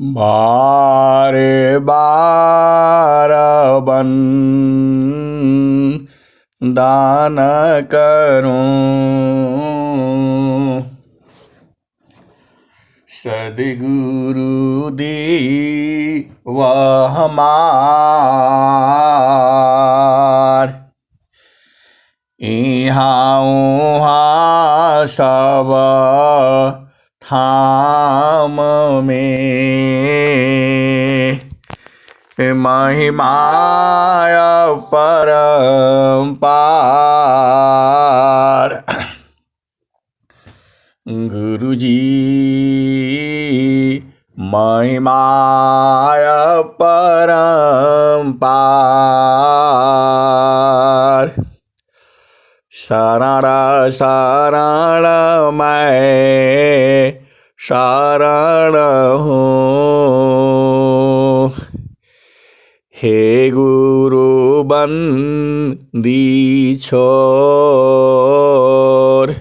बारे बार बन दान करूं, सद्गुरु दी वह हमार। इहाँ उहाँ सब ठाम में महिमाय परम्पार। गुरुजी महिमाय परम्पार। शरण शरण मैं शरण हूँ, हे गुरु बंदी छोर।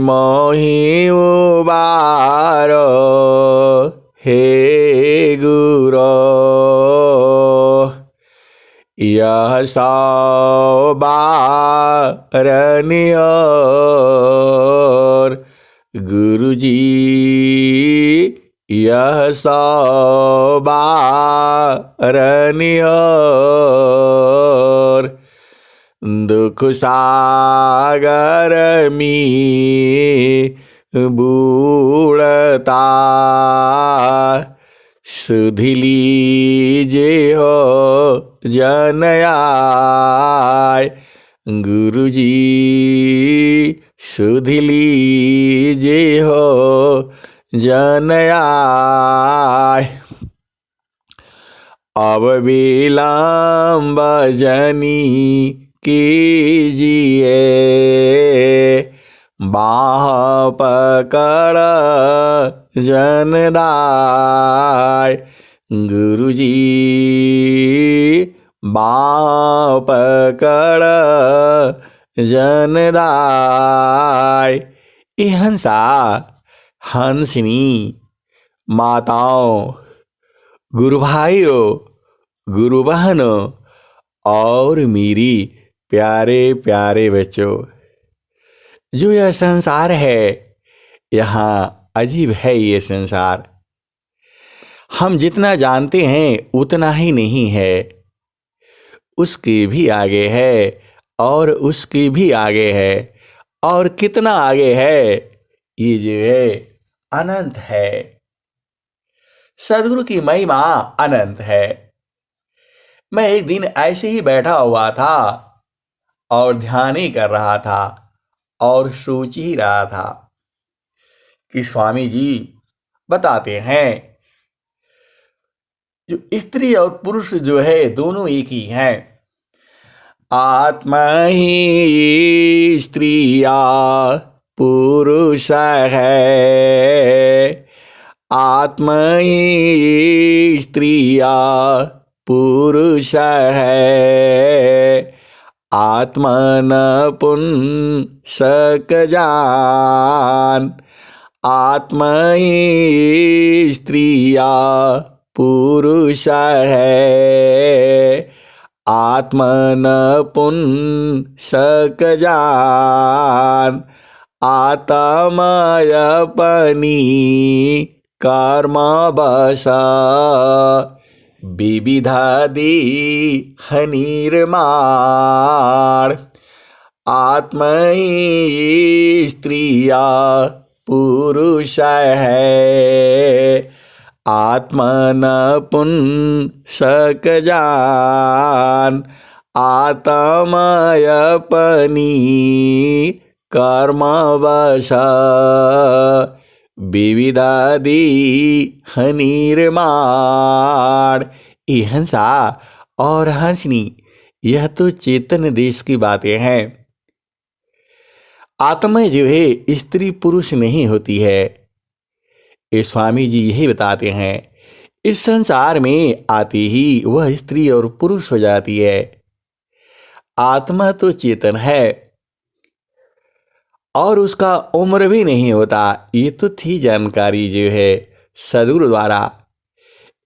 मोहि उबारो हे गुरो, यह सौ बारनियोर। गुरुजी यह सौ बारनियोर। दुख सागर में बूढ़ता सुधि लीजे हो जन आय। गुरुजी सुधि लीजे हो जन आय। अब विलम्ब जनी कीजिए, बाह पकड़ जनदाय। गुरुजी बाह पकड़ जनदाय। ये हंसा हंसिनी माताओं, गुरु भाइयों, गुरु बहनों और मेरी प्यारे प्यारे बच्चों, जो यह संसार है, यहाँ अजीब है ये संसार। हम जितना जानते हैं उतना ही नहीं है, उसके भी आगे है और उसके भी आगे है, और कितना आगे है, ये जो है अनंत है। सदगुरु की महिमा अनंत है। मैं एक दिन ऐसे ही बैठा हुआ था और ध्यान ही कर रहा था और सोच ही रहा था कि स्वामी जी बताते हैं, जो स्त्री और पुरुष जो है दोनों एक ही हैं। आत्मा ही स्त्रिया पुरुष है, आत्मा ही स्त्रिया पुरुष है। आत्मन पुंसक जान, आत्मा ही स्त्रिया पुरुष है। आत्मन पुंसक जान, आत्मय अपनी कर्म बस। विविधादि हनिर्माण, आत्मा ही स्त्रिया पुरुष है। आत्मन पुंसक जान, आत्मय अपनी कर्म वश। विविधादि हनिर्माण। ये हंसा और हंसनी, यह तो चेतन देश की बातें हैं। आत्मा जो है स्त्री पुरुष नहीं होती है, ये स्वामी जी यही बताते हैं। इस संसार में आते ही वह स्त्री और पुरुष हो जाती है। आत्मा तो चेतन है और उसका उम्र भी नहीं होता। ये तो थी जानकारी जो है सद्गुरु द्वारा।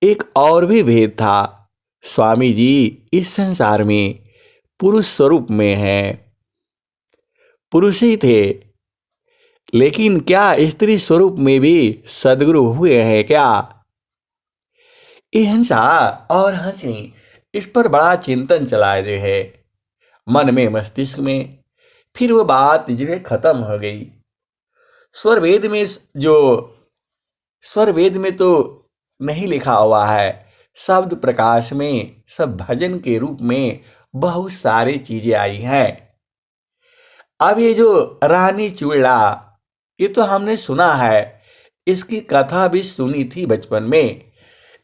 एक और भी भेद था। स्वामी जी इस संसार में पुरुष स्वरूप में हैं, पुरुष ही थे, लेकिन क्या स्त्री स्वरूप में भी सद्गुरु हुए हैं क्या? ये हिंसा और हंसी, इस पर बड़ा चिंतन चला जो है मन में, मस्तिष्क में। फिर वो बात जो है खत्म हो गई। स्वर वेद में जो स्वर वेद में तो नहीं लिखा हुआ है, शब्द प्रकाश में सब भजन के रूप में बहुत सारी चीजें आई हैं। अब ये जो रानी चुड़ला, ये तो हमने सुना है, इसकी कथा भी सुनी थी बचपन में,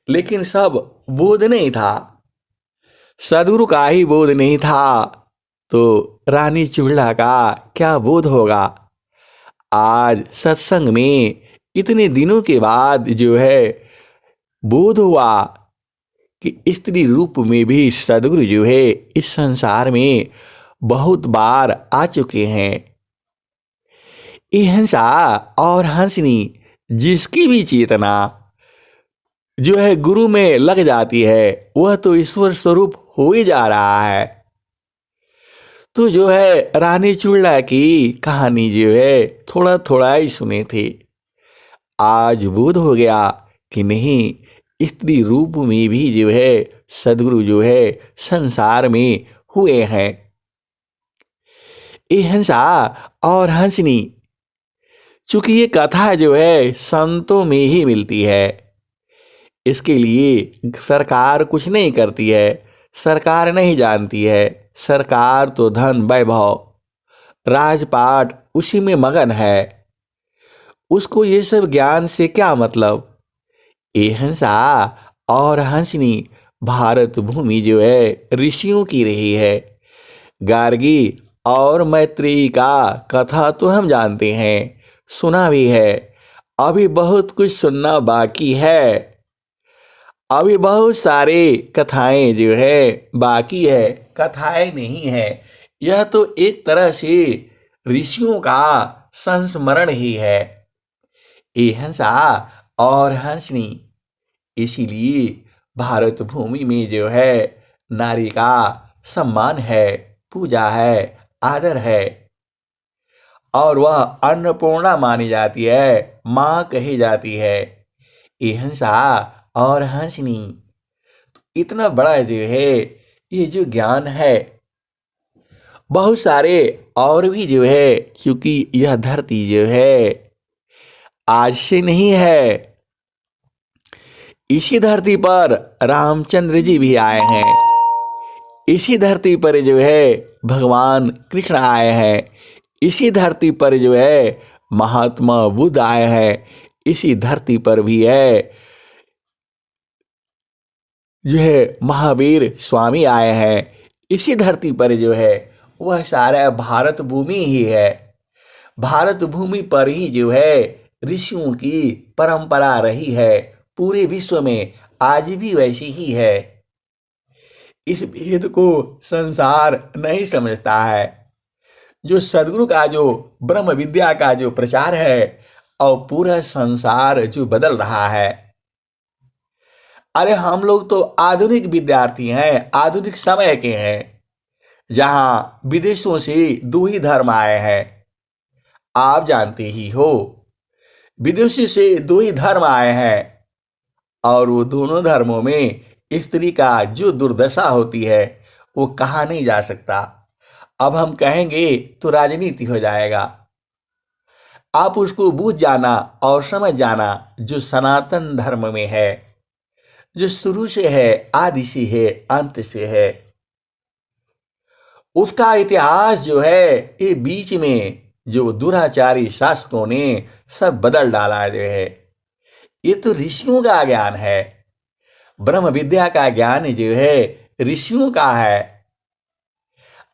लेकिन सब बोध नहीं था, सदगुरु का ही बोध नहीं था, तो रानी चुड़ला का क्या बोध होगा? आज सत्संग में इतने दिनों के बाद जो है बोध हुआ कि स्त्री रूप में भी सदगुरु जो है इस संसार में बहुत बार आ चुके हैं। ये हंसा और हंसनी, जिसकी भी चेतना जो है गुरु में लग जाती है, वह तो ईश्वर स्वरूप हो ही जा रहा है। तो जो है रानी चुड़ला की कहानी जो है थोड़ा थोड़ा ही सुने थे, आज बोध हो गया कि नहीं, स्त्री रूप में भी जो है सदगुरु जो है संसार में हुए हैं। ये हंसा और हंसनी, चूंकि ये कथा जो है संतों में ही मिलती है, इसके लिए सरकार कुछ नहीं करती है, सरकार नहीं जानती है। सरकार तो धन वैभव राजपाट उसी में मगन है, उसको ये सब ज्ञान से क्या मतलब। ये हंसा और हंसनी भारत भूमि जो है ऋषियों की रही है। गार्गी और मैत्रेयी का कथा तो हम जानते हैं, सुना भी है। अभी बहुत कुछ सुनना बाकी है, अभी बहुत सारे कथाएं जो है बाकी है, कथाएं नहीं है। यह तो एक तरह से ऋषियों का संस्मरण ही है। ये हंसा और हंसनी, इसीलिए भारत भूमि में जो है नारी का सम्मान है, पूजा है, आदर है, और वह अन्नपूर्णा मानी जाती है, माँ कही जाती है। ये हंसा और हंसनी, इतना बड़ा जो है ये जो ज्ञान है, बहुत सारे और भी जो है, क्योंकि यह धरती जो है आज से नहीं है। इसी धरती पर रामचंद्र जी भी आए हैं, इसी धरती पर जो है भगवान कृष्ण आए हैं, इसी धरती पर जो है महात्मा बुद्ध आए हैं, इसी धरती पर भी है जो है महावीर स्वामी आए हैं। इसी धरती पर जो है वह सारा भारत भूमि ही है। भारत भूमि पर ही जो है ऋषियों की परंपरा रही है, पूरे विश्व में आज भी वैसी ही है। इस भेद को संसार नहीं समझता है। जो सदगुरु का जो ब्रह्म विद्या का जो प्रचार है, और पूरा संसार जो बदल रहा है। अरे हम लोग तो आधुनिक विद्यार्थी हैं, आधुनिक समय के हैं, जहां विदेशों से दो ही धर्म आए हैं। आप जानते ही हो, विदेशी से दो ही धर्म आए हैं, और वो दोनों धर्मों में स्त्री का जो दुर्दशा होती है वो कहा नहीं जा सकता। अब हम कहेंगे तो राजनीति हो जाएगा। आप उसको बूझ जाना और समझ जाना, जो सनातन धर्म में है, जो शुरू से है, आदि से है, अंत से है, उसका इतिहास जो है ये बीच में जो दुराचारी शासकों ने सब बदल डाला जो है। ये तो ऋषियों का ज्ञान है, ब्रह्म विद्या का ज्ञान जो है ऋषियों का है।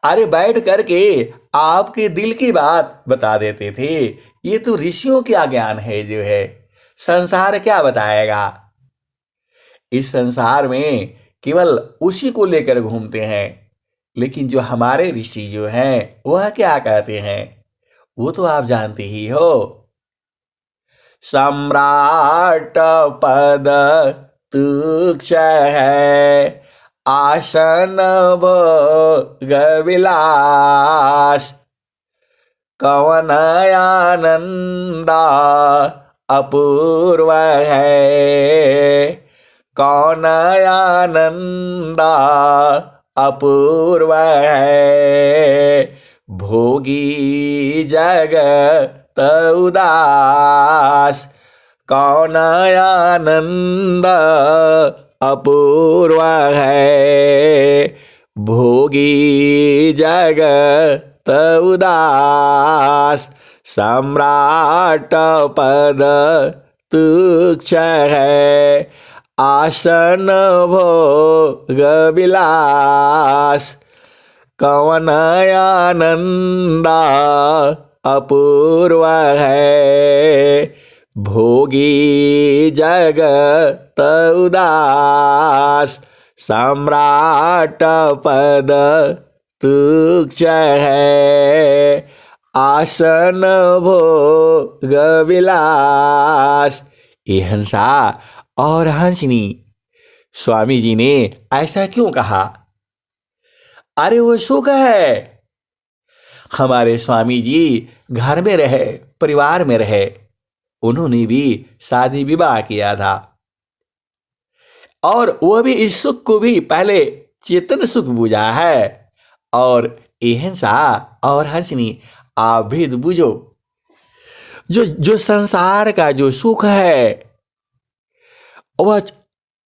अरे बैठ करके आपके दिल की बात बता देते थे, ये तो ऋषियों का ज्ञान है जो है। संसार क्या बताएगा? इस संसार में केवल उसी को लेकर घूमते हैं, लेकिन जो हमारे ऋषि जो हैं वह क्या कहते हैं वो तो आप जानते ही हो। सम्राट पद तुक्ष है, आसन भोग विलास। कवन आनंद अपूर्व है, कौन आनंद अपूर्व है। भोगी जगत उदास, कौन आनंद अपूर्व है। भोगी जगत उदास, सम्राट पद तुक्ष है, आसन भोग विलास। कवन आनंद अपूर्व है, भोगी जगत उदास। सम्राट पद तुक्ष है, आसन भोग विलास। ये हंसा और हंसनी, स्वामी जी ने ऐसा क्यों कहा? अरे वो सुख है। हमारे स्वामी जी घर में रहे, परिवार में रहे, उन्होंने भी शादी विवाह किया था, और वह भी इस सुख को भी पहले चेतन सुख बुझा है। और एहंसा और हंसनी, आप भी तो बुझो, जो संसार का जो सुख है वह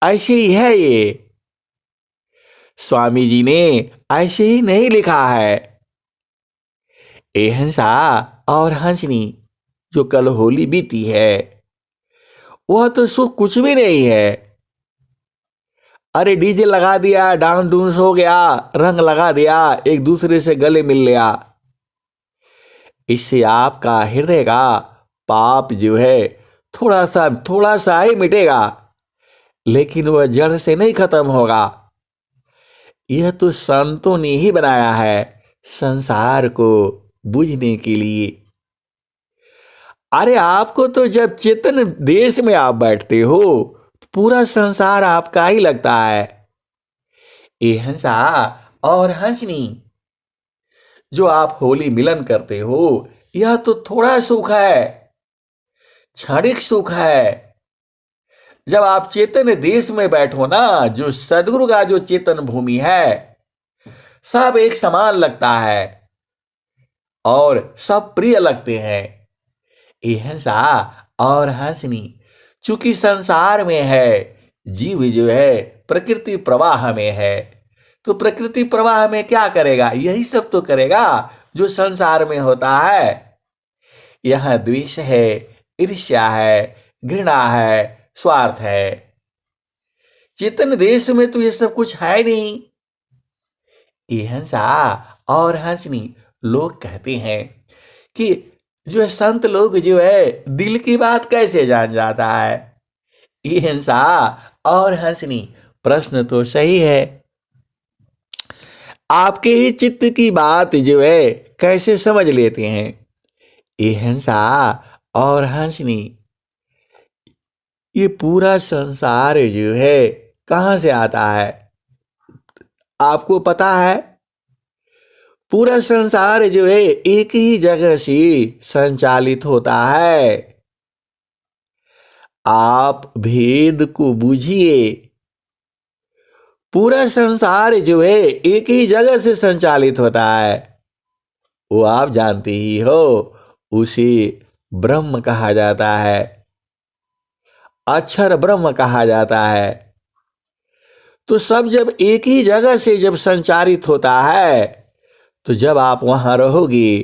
ऐसे ही है। ये स्वामी जी ने ऐसे ही नहीं लिखा है। एहंसा और हंसनी, जो कल होली बीती है, वह तो सुख कुछ भी नहीं है। अरे डीजे लगा दिया, डांस डूंस हो गया, रंग लगा दिया, एक दूसरे से गले मिल लिया, इससे आपका हृदय का पाप जो है थोड़ा सा ही मिटेगा, लेकिन वह जड़ से नहीं खत्म होगा। यह तो संतों ने ही बनाया है संसार को बुझने के लिए। अरे आपको तो जब चेतन देश में आप बैठते हो, पूरा संसार आपका ही लगता है। ये हंसा और हंसनी, जो आप होली मिलन करते हो, यह तो थोड़ा सुख है, क्षणिक सुख है। जब आप चेतन देश में बैठो ना, जो सदगुरु का जो चेतन भूमि है, सब एक समान लगता है और सब प्रिय लगते हैं। ये हंसा और हंसनी, चूंकि संसार में है, जीव जो है प्रकृति प्रवाह में है, तो प्रकृति प्रवाह में क्या करेगा? यही सब तो करेगा जो संसार में होता है। यह द्वेष है, ईर्ष्या है, घृणा है, स्वार्थ है। चेतन देश में तो ये सब कुछ है नहीं। ये हंसा और हंसनी लोग कहते हैं कि जो संत लोग जो है दिल की बात कैसे जान जाता है। ये हंसा और हंसनी, प्रश्न तो सही है, आपके ही चित्त की बात जो है कैसे समझ लेते हैं। ये हंसा और हंसनी, ये पूरा संसार जो है कहां से आता है? आपको पता है? पूरा संसार जो है एक ही जगह से संचालित होता है। आप भेद को बूझिए। पूरा संसार जो है एक ही जगह से संचालित होता है, वो आप जानते ही हो, उसे ब्रह्म कहा जाता है, अक्षर ब्रह्म कहा जाता है। तो सब जब एक ही जगह से जब संचारित होता है, तो जब आप वहां रहोगे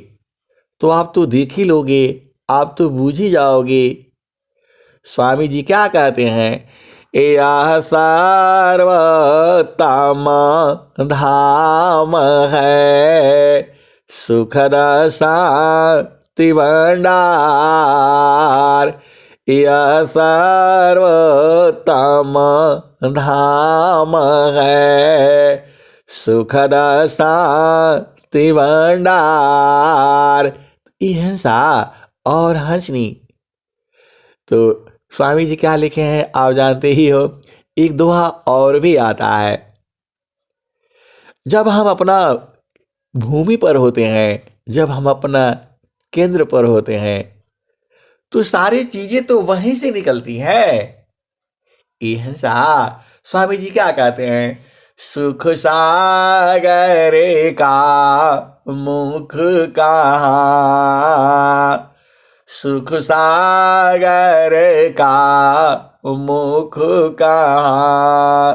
तो आप तो देख ही लोगे, आप तो बूझ ही जाओगे। स्वामी जी क्या कहते हैं? यह सर्वोत्तम धाम है, सुखद शांति भंडार। यह सर्वोत्तम धाम है, सुखद शांति भंडार। हंसा और हंसनी, तो स्वामी जी क्या लिखे हैं आप जानते ही हो। एक दोहा और भी आता है, जब हम अपना भूमि पर होते हैं, जब हम अपना केंद्र पर होते हैं, तो सारी चीजें तो वहीं से निकलती हैं। ऐसा स्वामी जी क्या कहते हैं, सुख सागर का मुख कहाँ, सुख सागर का मुख कहाँ,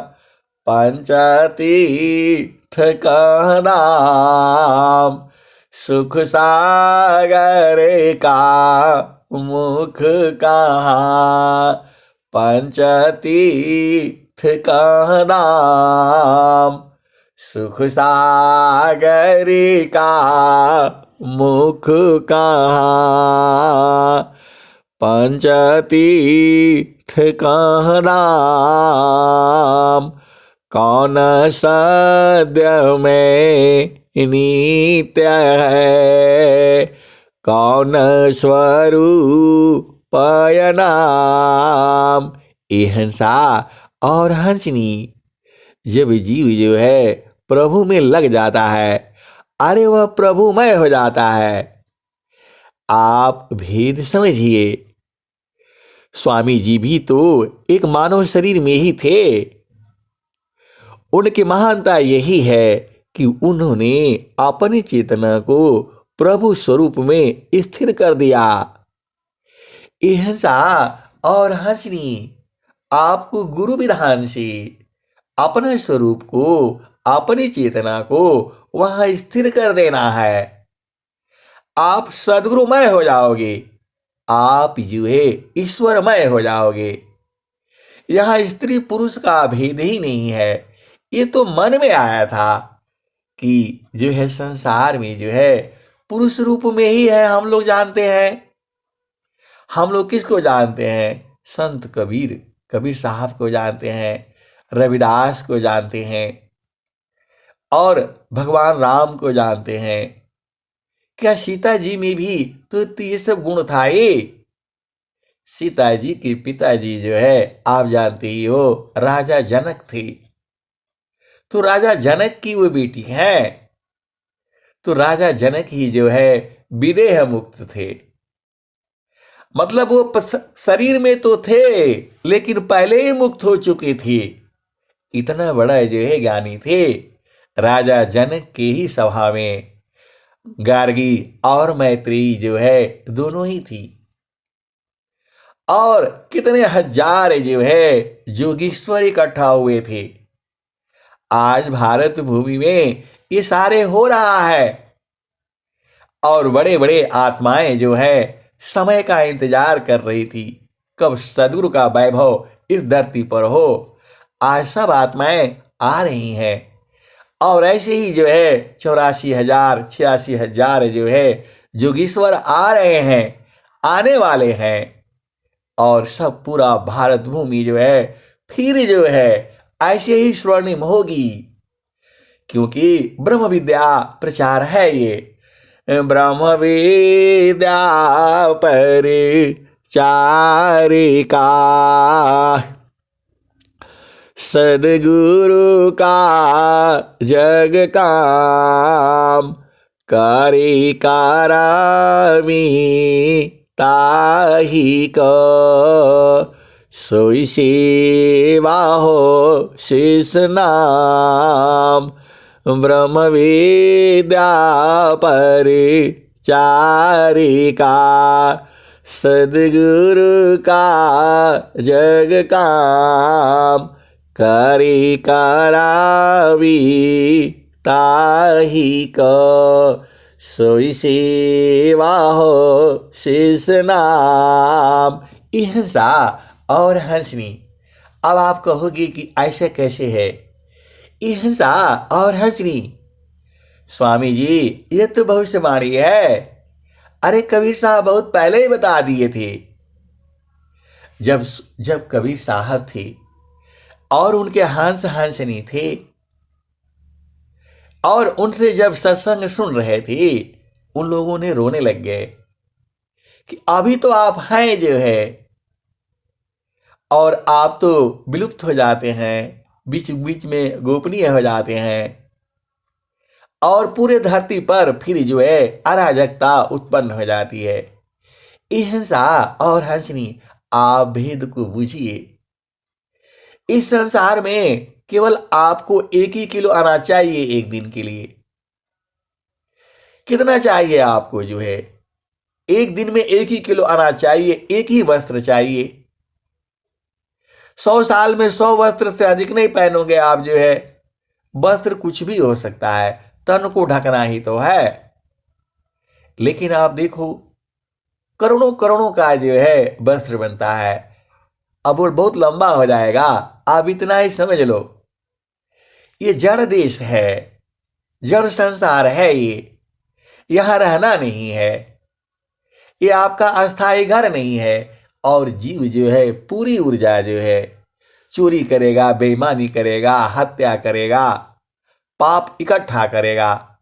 पंचतीर्थ का नाम, सुख सागर का मुख कहाँ, पंचतीर्थ का नाम, सुख सागर का मुख कहाँ, पंचतीर्थ का नाम, कौन सद्य में नित्य है, कौन स्वरूप नाम। अहिंसा और हंसनी, जब जीव जो है प्रभु में लग जाता है, अरे वह प्रभुमय हो जाता है। आप भेद समझिए, स्वामी जी भी तो एक मानव शरीर में ही थे। उनकी महानता यही है कि उन्होंने अपनी चेतना को प्रभु स्वरूप में स्थिर कर दिया। अहिंसा और हंसनी आपको गुरु विधान से अपने स्वरूप को, अपनी चेतना को वहां स्थिर कर देना है। आप सद्गुरुमय हो जाओगे, आप जो है ईश्वरमय हो जाओगे। यहां स्त्री पुरुष का भेद ही नहीं है। ये तो मन में आया था कि जो है संसार में जो है पुरुष रूप में ही है। हम लोग जानते हैं, हम लोग किसको जानते हैं, संत कबीर, कबीर साहब को जानते हैं, रविदास को जानते हैं और भगवान राम को जानते हैं। क्या सीता जी में भी तो ये सब गुण था। ये सीता जी के पिताजी जो है आप जानते ही हो राजा जनक थे। तो राजा जनक की वो बेटी है, तो राजा जनक ही जो है विदेह मुक्त थे। मतलब वो शरीर में तो थे लेकिन पहले ही मुक्त हो चुके थे। इतना बड़ा जो है ज्ञानी थे। राजा जनक के ही सभा में गार्गी और मैत्रेयी जो है दोनों ही थी। और कितने हजार जो है जोगीश्वर इकट्ठा हुए थे। आज भारत भूमि में ये सारे हो रहा है और बड़े बड़े आत्माएं जो है समय का इंतजार कर रही थी, कब सदगुरु का वैभव इस धरती पर हो। आज सब आत्माएं आ रही हैं और ऐसे ही जो है 84,000 86,000 जो है जोगीश्वर आ रहे हैं, आने वाले हैं। और सब पूरा भारत भूमि जो है फिर जो है ऐसे ही स्वर्णिम होगी, क्योंकि ब्रह्म विद्या प्रचार है। ये ब्रह्म विद्या परिचारिका, सदगुरु का जग काम, करी करामी ताही को, सोई सेवा हो शेष नाम, ब्रह्म विद्या परिचारिका, सदगुरु का जग काम, करी करावी ताही को, सोई सेवा हो शेष नाम। अहिंसा और हंसनी। अब आप कहोगे कि ऐसे कैसे है अहिंसा और हंसनी। स्वामी जी ये तो भविष्यवाणी है। अरे कबीर साहब बहुत पहले ही बता दिए थे। जब जब कबीर साहब थे और उनके हंस हंसनी थे और उनसे जब सत्संग सुन रहे थे, उन लोगों ने रोने लग गए कि अभी तो आप हैं जो है और आप तो विलुप्त हो जाते हैं, बीच बीच में गोपनीय हो जाते हैं और पूरे धरती पर फिर जो है अराजकता उत्पन्न हो जाती है। हिंसा और हंसनी, आप भेद को बुझिए। इस संसार में केवल आपको 1 ही किलो अनाज चाहिए एक दिन के लिए। कितना चाहिए आपको जो है? एक दिन में 1 ही किलो अनाज चाहिए, एक ही वस्त्र चाहिए। 100 साल में 100 वस्त्र से अधिक नहीं पहनोगे आप जो है। वस्त्र कुछ भी हो सकता है, तन को ढकना ही तो है। लेकिन आप देखो, करोड़ों करोड़ों का जो है वस्त्र बनता है। अब वो बहुत लंबा हो जाएगा, आप इतना ही समझ लो। ये जड़ देश है, जड़ संसार है। ये यहां रहना नहीं है, ये आपका अस्थायी घर नहीं है। और जीव जो है पूरी ऊर्जा जो है चोरी करेगा, बेईमानी करेगा, हत्या करेगा, पाप इकट्ठा करेगा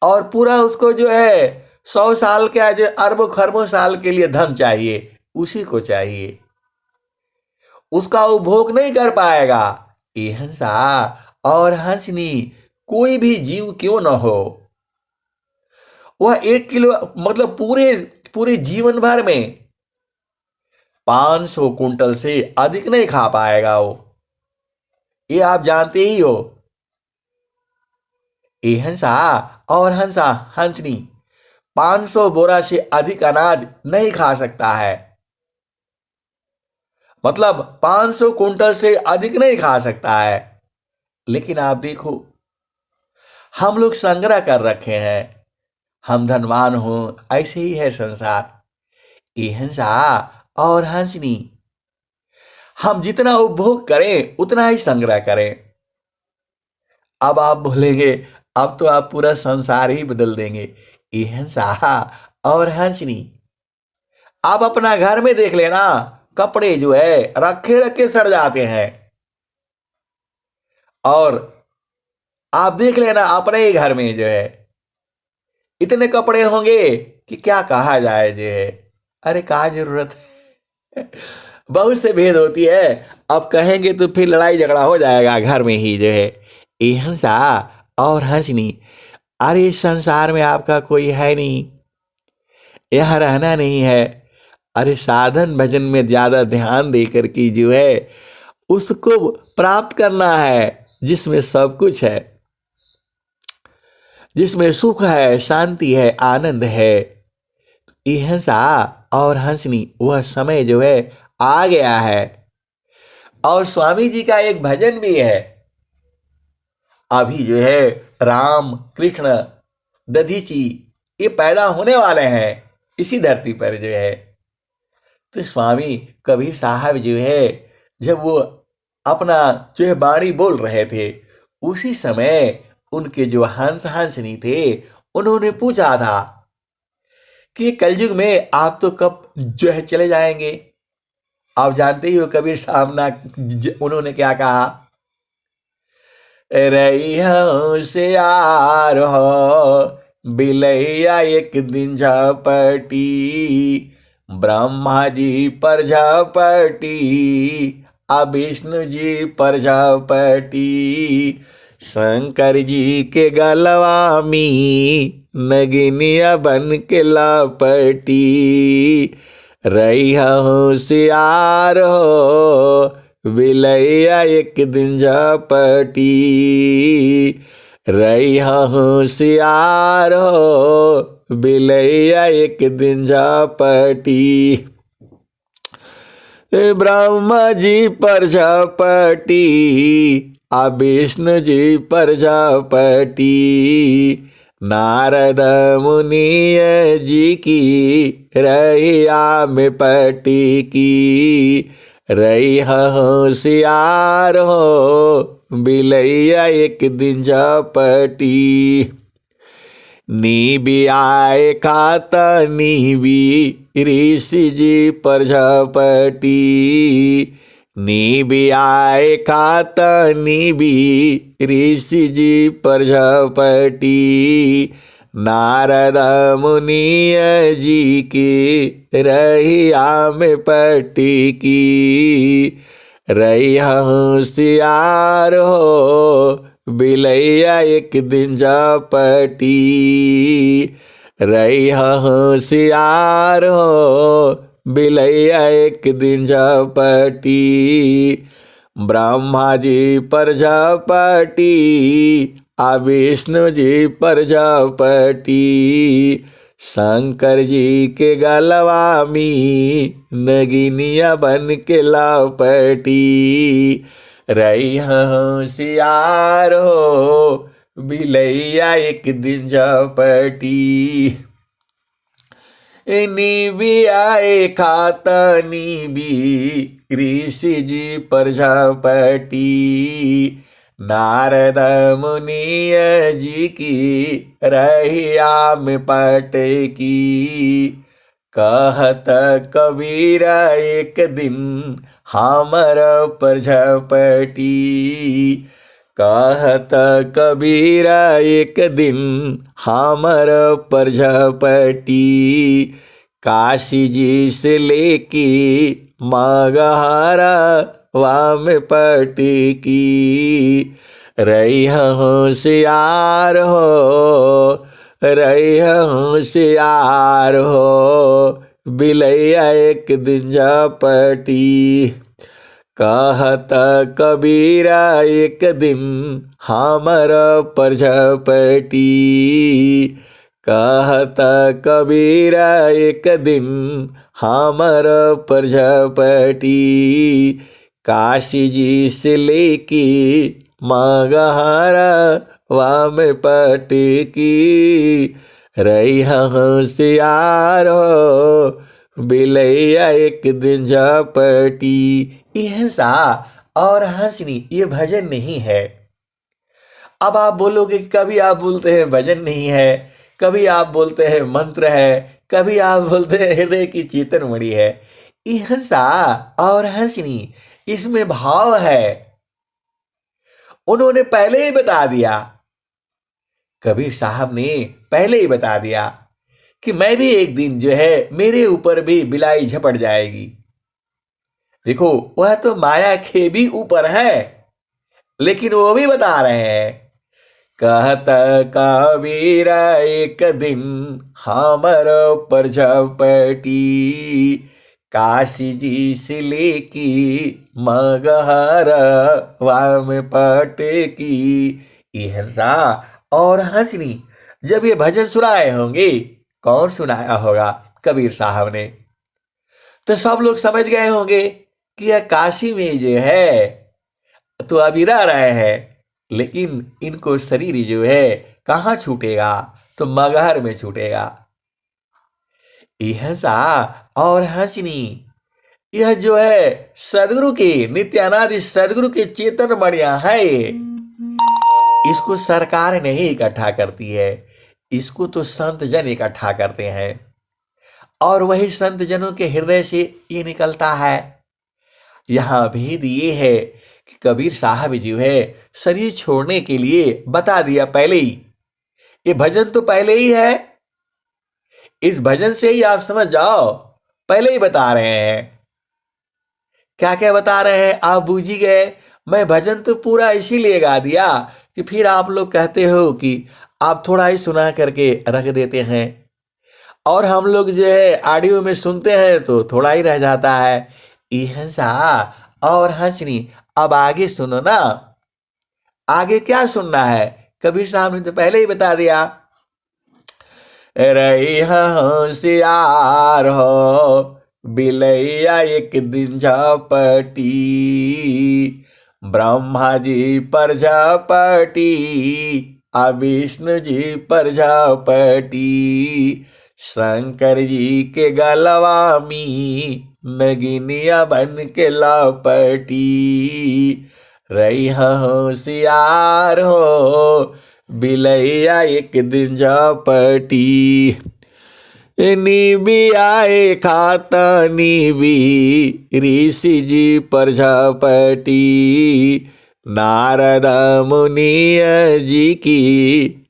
और पूरा उसको जो है 100 साल के आज अरबों खरबों साल के लिए धन चाहिए, उसी को चाहिए। उसका उपभोग नहीं कर पाएगा। ये हिंसा और हंसनी कोई भी जीव क्यों न हो, वह 1 किलो मतलब पूरे पूरे जीवन भर में 500 कुंटल से अधिक नहीं खा पाएगा वो। ये आप जानते ही हो। ये हिंसा और हंसनी 500 बोरा से अधिक अनाज नहीं खा सकता है। मतलब 500 कुंटल से अधिक नहीं खा सकता है। लेकिन आप देखो, हम लोग संग्रह कर रखे हैं, हम धनवान हो, ऐसे ही है संसार। ये हिंसा और हंसनी, हम जितना उपभोग करें उतना ही संग्रह करें। अब आप बोलेंगे अब तो आप पूरा संसार ही बदल देंगे। ये हिंसा और हंसनी, आप अपना घर में देख लेना, कपड़े जो है रखे रखे सड़ जाते हैं। और आप देख लेना अपने ही घर में जो है इतने कपड़े होंगे कि क्या कहा जाए जो है। अरे क्या जरूरत है। बहुत से भेद होती है, अब कहेंगे तो फिर लड़ाई झगड़ा हो जाएगा घर में ही जो है। ये हिंसा और हंसनी, अरे इस संसार में आपका कोई है नहीं, यहाँ रहना नहीं है। अरे साधन भजन में ज्यादा ध्यान देकर के जो है उसको प्राप्त करना है, जिसमें सब कुछ है, जिसमें सुख है, शांति है, आनंद है। ये हिंसा और हंसनी वह समय जो है आ गया है। और स्वामी जी का एक भजन भी है, अभी जो है राम कृष्ण दधीची ये पैदा होने वाले हैं इसी धरती पर जो है। तो स्वामी कबीर साहब जो है जब वो अपना जो है वाणी बोल रहे थे, उसी समय उनके जो हंसनी थे उन्होंने पूछा था कि कलयुग में आप तो कब जो है चले जाएंगे। आप जानते ही हो कबीर साहब ना उन्होंने क्या कहा, रही होशियार हो बिलैया एक दिन झपटी, ब्रह्मा जी पर झपटी, अब विष्णु जी पर झपटी, शंकर जी के गलवा में नगिनिया बन के लापटी, रही होशियार हो बिलैया एक दिन झपटी, रही होशियार हो बिलैया एक दिन झपटी, ब्रह्मा जी पर झपटी, आ विष्णु जी पर झपटी, नारद मुनि जी की रैया में पटी की, रही होशियार हो बिलैया एक दिन झपटी, नी भी आए खाता नी भी ऋषि जी पर झपटी, नी भी आए खाता नी भी ऋषि जी पर झपटी, नारद मुनिय जी की रहिया में पटी की। रहिया होशियार हो बिलैया एक दिन झपटी। रहिया होशियार हो बिलैया एक दिन झपटी। ब्रह्मा जी पर झपटी आ विष्णु जी पर झपटी। शंकर जी के गलवा में नगिनिया बन के लपटी। रहिया होशियार हो बिलैया एक दिन झपटी। नीबी आए खाता नीबी ऋषि जी पर झपटी। नारद मुनिय जी की रहिया में पटकी। कहत कबीर एक दिन हमर पर झपटी। कहत कबीर एक दिन हमर पर झपटी। काशी जी से लेके मगहरा वाम पटकी। रहिया होशियार हो रहिया होशियार हो बिलैया एक दिन झपटी। कहत कबीर एक दिन हमर पर झपटी। कहत कबीर एक दिन हमर पर झपटी। काशी जी से लेके मगहरा वाम पटकी। रहिया होशियार हो बिलैया एक दिन झपटी। यह सा और हंसनी ये भजन नहीं है। अब आप बोलोगे कि कभी आप बोलते हैं भजन नहीं है, कभी आप बोलते हैं मंत्र है, कभी आप बोलते हैं हृदय की चेतन मणि है। यह सा और हंसनी इसमें भाव है। उन्होंने पहले ही बता दिया, कबीर साहब ने पहले ही बता दिया कि मैं भी एक दिन जो है मेरे ऊपर भी बिलाई झपट जाएगी। देखो वह तो माया के भी ऊपर है, लेकिन वो भी बता रहे हैं। कहत कबीर एक दिन हमर पर झपटी। काशी जी से लेकी मगहरा वाम पटकी। इहसा और हंसनी जब ये भजन सुनाए होंगे, कौन सुनाया होगा? कबीर साहब ने। तो सब लोग समझ गए होंगे कि यह काशी में जो है तो अभी रह रहे हैं, लेकिन इनको शरीर जो है कहाँ छूटेगा? तो मगहर में छूटेगा। यह सा और हंसनी यह जो है सदगुरु की नित्यानादि सदगुरु की चेतन मणिया है। इसको सरकार नहीं इकट्ठा करती है, इसको तो संत जन इकट्ठा करते हैं, और वही संत जनों के हृदय से ये निकलता है। यहां भेद ये है कि कबीर साहब जो है शरीर छोड़ने के लिए बता दिया पहले ही। ये भजन तो पहले ही है, इस भजन से ही आप समझ जाओ, पहले ही बता रहे हैं। क्या क्या बता रहे हैं आप बूझ ही गए। मैं भजन तो पूरा इसीलिए गा दिया कि फिर आप लोग कहते हो कि आप थोड़ा ही सुना करके रख देते हैं, और हम लोग जो है ऑडियो में सुनते हैं तो थोड़ा ही रह जाता है। यह सा और हंसनी अब आगे सुनो ना। आगे क्या सुनना है? कबीर साहब ने तो पहले ही बता दिया। रहिया होशियार हो बिलैया एक दिन झपटी। ब्रह्मा जी पर झपटी आ विष्णु जी पर झपटी। शंकर जी के गलवा में नगिनिया बन के लपटी। रहिया होशियार हो बिलैया एक दिन झपटी। नीबी आए खाता नीबी ऋषि जी पर झपटी। नारद मुनिय जी की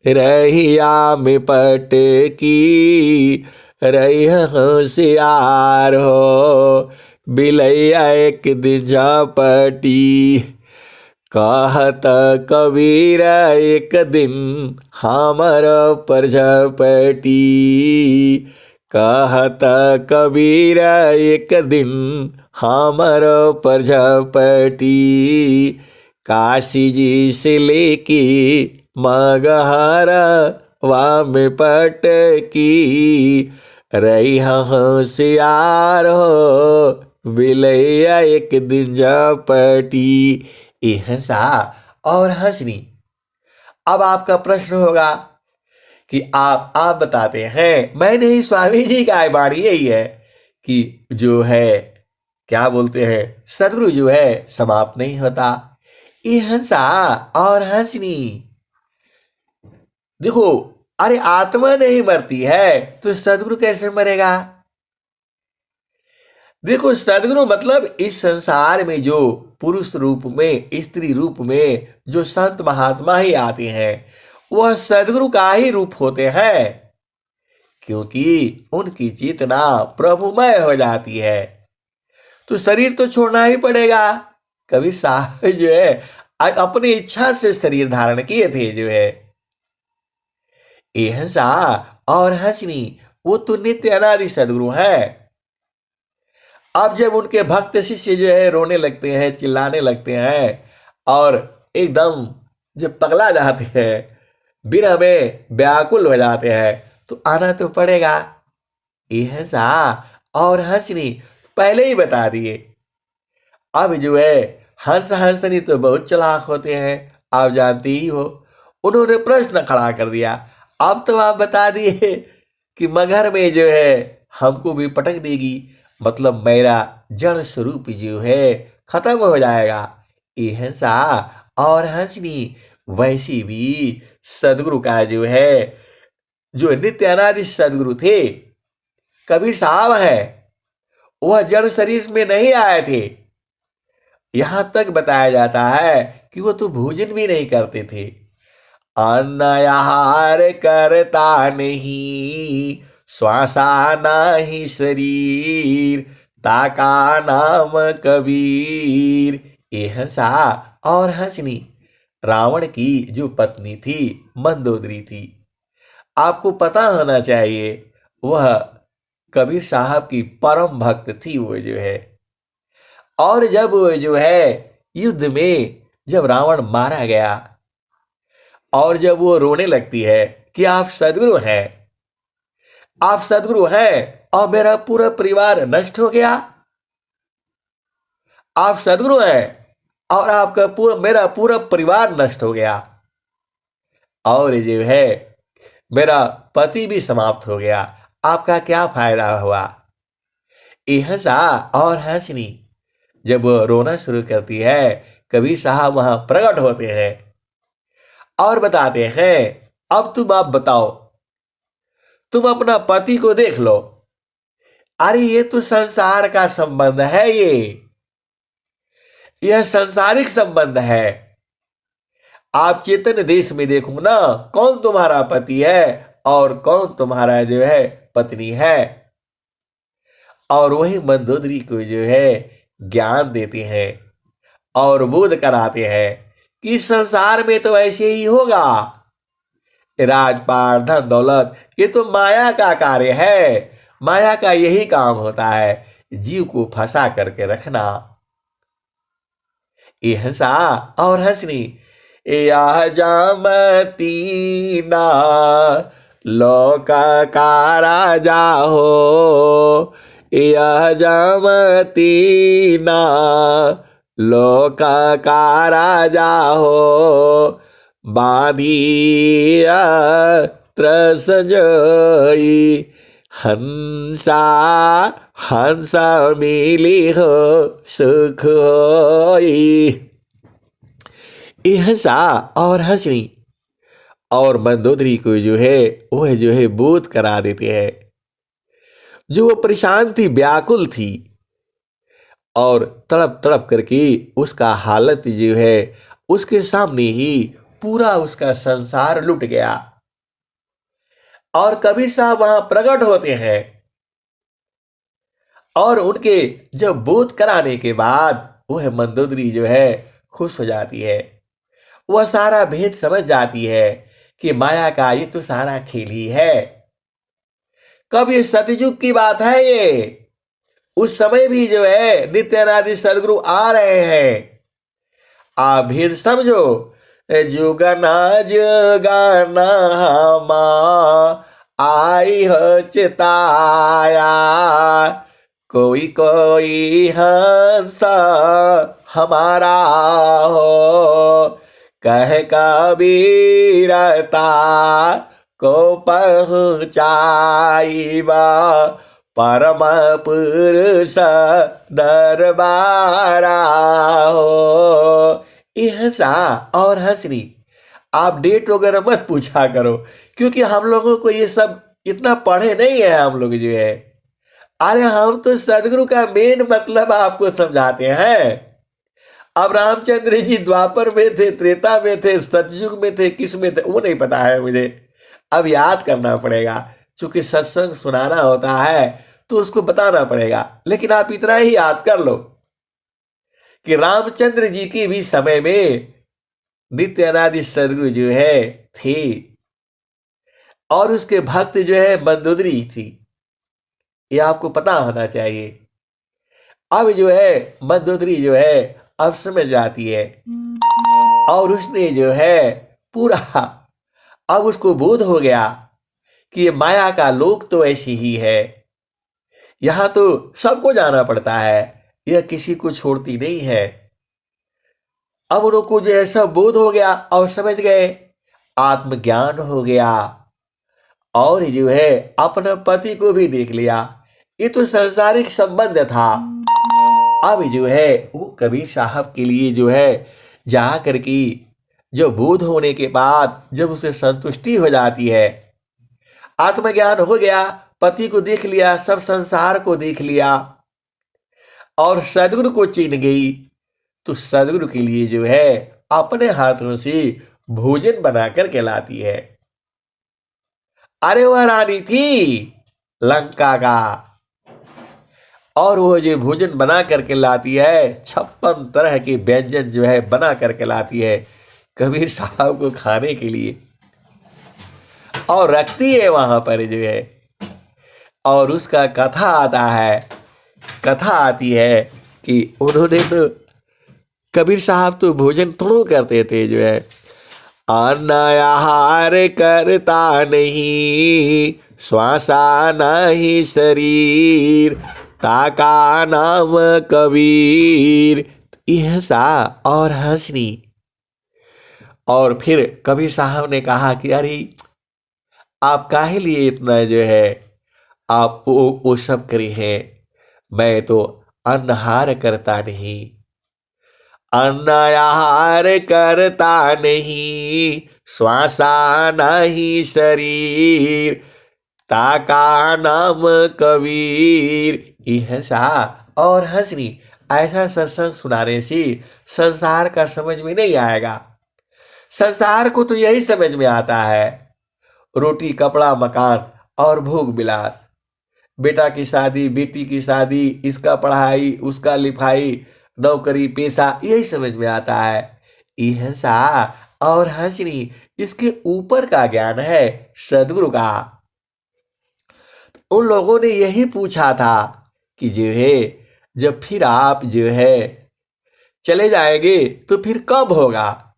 रहिया में पट की रही होशियार हो। बिलैया एक दिन झपटी कहत कबीर एक दिन हमर पर झपटी। कहत कबीर एक दिन हमर पर झपटी। काशी जी से लेके मगहर वाम पट की रही होशियार हो। बिलैया एक दिन झपटी। ये हंसा और हंसनी। अब आपका प्रश्न होगा कि आप बताते हैं। मैं नहीं, स्वामी जी का वाणी यही है कि जो है क्या बोलते हैं, सदगुरु जो है समाप्त नहीं होता। ये हंसा और हंसनी। देखो, अरे आत्मा नहीं मरती है तो सदगुरु कैसे मरेगा? देखो, सदगुरु मतलब इस संसार में जो पुरुष रूप में, स्त्री रूप में जो संत महात्मा ही आते हैं वह सदगुरु का ही रूप होते हैं, क्योंकि उनकी चेतना प्रभुमय हो जाती है। तो शरीर तो छोड़ना ही पड़ेगा। कबीर साहब जो है अपनी इच्छा से शरीर धारण किए थे। जो है ये हंसा और हंसनी, वो तो नित्य अनादि सदगुरु हैं। अब जब उनके भक्त शिष्य जो है रोने लगते हैं, चिल्लाने लगते हैं और एकदम जब पगला जाते हैं, विरह में व्याकुल हो जाते हैं, तो आना तो पड़ेगा। ये हंसा और हंसनी पहले ही बता दिए। अब जो है हंस हंसनी तो बहुत चालाक होते हैं, आप जानते ही हो। उन्होंने प्रश्न खड़ा कर दिया। अब तो आप बता दिए कि मगर में जो है हमको भी पटक देगी, मतलब मेरा जड़ स्वरूप जो है खत्म हो जाएगा। ये हंसा और हंसनी वैसी भी सदगुरु का जो है, जो नित्य अनादि सदगुरु थे कबीर साहब है, वह जड़ शरीर में नहीं आए थे। यहां तक बताया जाता है कि वो तो भोजन भी नहीं करते थे। अन्न आहार करता नहीं, श्वासा नाही शरीर, ताका नाम कबीर। ये हंसा और हंसनी रावण की जो पत्नी थी मंदोदरी थी। आपको पता होना चाहिए वह कबीर साहब की परम भक्त थी वो जो है। और जब वो जो है युद्ध में जब रावण मारा गया और जब वो रोने लगती है कि आप सदगुरु हैं, आप सदगुरु हैं और मेरा पूरा परिवार नष्ट हो गया। आप सदगुरु हैं और आपका मेरा पूरा परिवार नष्ट हो गया, और जो है मेरा पति भी समाप्त हो गया, आपका क्या फायदा हुआ? ये हंसा और हंसनी जब वो रोना शुरू करती है, कबीर साहब वहां प्रकट होते हैं और बताते हैं, अब तुम आप बताओ, तुम अपना पति को देख लो। अरे ये तो संसार का संबंध है, यह संसारिक संबंध है। आप चेतन देश में देखो ना, कौन तुम्हारा पति है और कौन तुम्हारा जो है पत्नी है। और वही मंदोदरी को जो है ज्ञान देते हैं और बोध कराते हैं कि इस संसार में तो ऐसे ही होगा। राजपाट धन दौलत ये तो माया का कार्य है, माया का यही काम होता है, जीव को फंसा करके रखना। ये हंसा और हंसनी या जामती ना लोक का राजा हो, यह जामती ना लोक का राजा हो। बाधिया त्रस जोई हंसा हंसा मिली हो सुख होई। ये हंसा और हंसनी और मंदोदरी को जो है वह जो है बोध करा देते हैं। जो वो परेशान थी, व्याकुल थी और तड़प तड़प करके उसका हालत जो है उसके सामने ही पूरा उसका संसार लुट गया। और कबीर साहब वहां प्रकट होते हैं और उनके जब बोध कराने के बाद वह मंदोदरी जो है खुश हो जाती है। वह सारा भेद समझ जाती है कि माया का ये तो सारा खेल ही है। कब ये सतयुग की बात है ये। उस समय भी जो है नित्यानंद सदगुरु आ रहे हैं। आप भेद समझो। जुगना जुगना मा आई हो चिताया, कोई कोई हंस हमारा हो, कह कबीरता को पहुँचाईबा परम पुरुष दरबारा हो। हंसा और हंसनी। आप डेट वगैरह मत पूछा करो, क्योंकि हम लोगों को ये सब इतना पढ़े नहीं है हम लोग जो है। अरे हम तो सदगुरु का मेन मतलब आपको समझाते हैं। अब रामचंद्र जी द्वापर में थे, त्रेता में थे, सतयुग में थे, किस में थे वो नहीं पता है मुझे। अब याद करना पड़ेगा, क्योंकि सत्संग सुनाना होता है तो उसको बताना पड़ेगा। लेकिन आप इतना ही याद कर लो कि रामचंद्र जी के भी समय में नित्यानंद सदगुरु जो है थे और उसके भक्त जो है मंदोदरी थी। ये आपको पता होना चाहिए। अब जो है मंदोदरी जो है अब समझ जाती है और उसने जो है पूरा, अब उसको बोध हो गया कि ये माया का लोक तो ऐसी ही है। यहां तो सबको जाना पड़ता है, यह किसी को छोड़ती नहीं है। अब उनको जो है सब बोध हो गया और समझ गए, आत्मज्ञान हो गया और जो है अपने पति को भी देख लिया। ये तो सांसारिक संबंध था। अब जो है वो कबीर साहब के लिए जो है जा करके जो बोध होने के बाद जब उसे संतुष्टि हो जाती है, आत्मज्ञान हो गया, पति को देख लिया, सब संसार को देख लिया और सदगुरु को चिन्ह गई, तो सदगुरु के लिए जो है अपने हाथों से भोजन बनाकर के लाती है। अरे वह रानी थी लंका का, और वो जो भोजन बना करके लाती है, 56 तरह के व्यंजन जो है बना करके लाती है कबीर साहब को खाने के लिए और रखती है वहां पर जो है। और उसका कथा आता है, कथा आती है कि उन्होंने तो कबीर साहब तो भोजन थोड़ा करते थे जो है, अन्न आहार करता नहीं, श्वासा नहीं शरीर, ताका नाम कबीर। हंसा और हंसनी। और फिर कबीर साहब ने कहा कि अरे आप काहे लिए इतना जो है आप वो सब करे हैं, मैं तो अन्नहार करता नहीं, अन्न आहार करता नहीं, श्वासा नहीं शरीर, ताका नाम कबीर। हंसा और हंसनी। ऐसा सत्संग सुनाने से संसार का समझ में नहीं आएगा। संसार को तो यही समझ में आता है, रोटी कपड़ा मकान और भोग विलास, बेटा की शादी बेटी की शादी, इसका पढ़ाई उसका लिखाई, नौकरी पेशा, यही समझ में आता है। हंसा और हंसनी इसके ऊपर का ज्ञान है सदगुरु का। उन लोगों ने यही पूछा था कि जो है जब फिर आप जो है चले जाएंगे तो फिर कब होगा।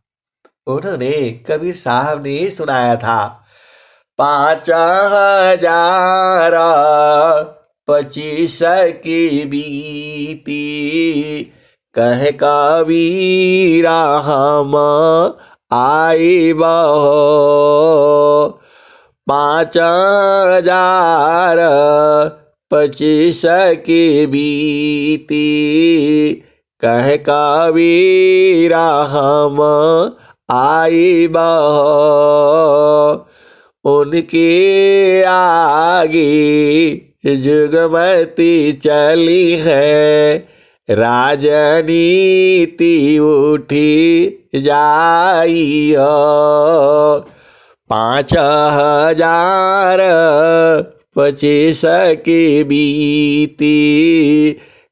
उन्होंने कबीर साहब ने सुनाया था, 5,000 25 की बीती, कह कबीरा हम आई बहो, 5,000 25 की बीती, कह कबीरा हम आई बहो, उनके आगे जुगमती चली है, राजनीति उठी जाई हो, 5,000 25 की बीती,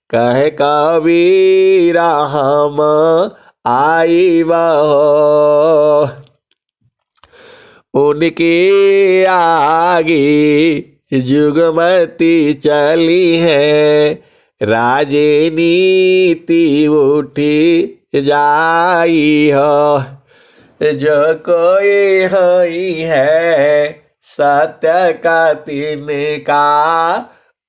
कह कबीरा हम आई बहो। उनके आगे जुगमती चली है, राजनीति उठी जाई हो। जो कोई हई है सत्य का तिनका,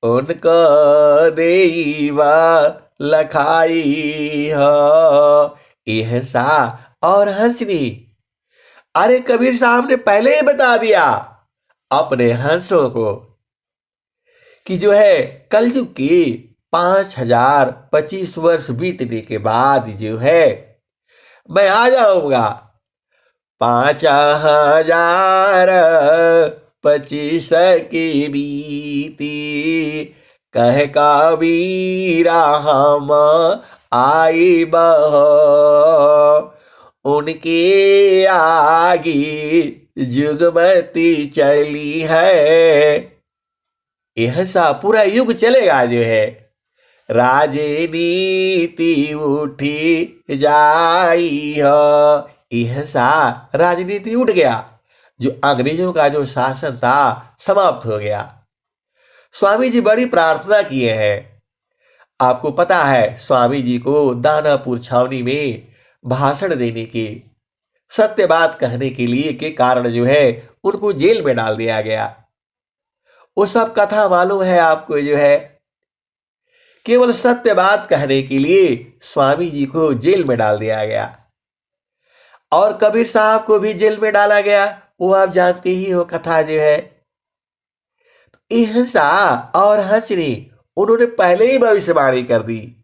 उनको देवा लखाई हो। ihsa और हंसनी। अरे कबीर साहब ने पहले ही बता दिया अपने हंसों को कि जो है कलयुग की 5,025 वर्ष बीतने के बाद जो है मैं आ जाऊंगा। 5,025 की बीती, कह कबीरा हम आई बहो। उनके आगे जुगमती चली है, ऐसा पूरा युग चलेगा जो है, राजनीति उठी जाई हो। ऐसा राजनीति उठ गया, जो अंग्रेजों का जो शासन था समाप्त हो गया। स्वामी जी बड़ी प्रार्थना किए हैं। आपको पता है स्वामी जी को दानापुर छावनी में भाषण देने की, सत्य बात कहने के लिए के कारण जो है उनको जेल में डाल दिया गया। वो सब कथा मालूम है आपको, जो है केवल सत्य बात कहने के लिए स्वामी जी को जेल में डाल दिया गया। और कबीर साहब को भी जेल में डाला गया, वो आप जानते ही हो कथा जो है। ihsa और हंसनी उन्होंने पहले ही भविष्यवाणी कर दी।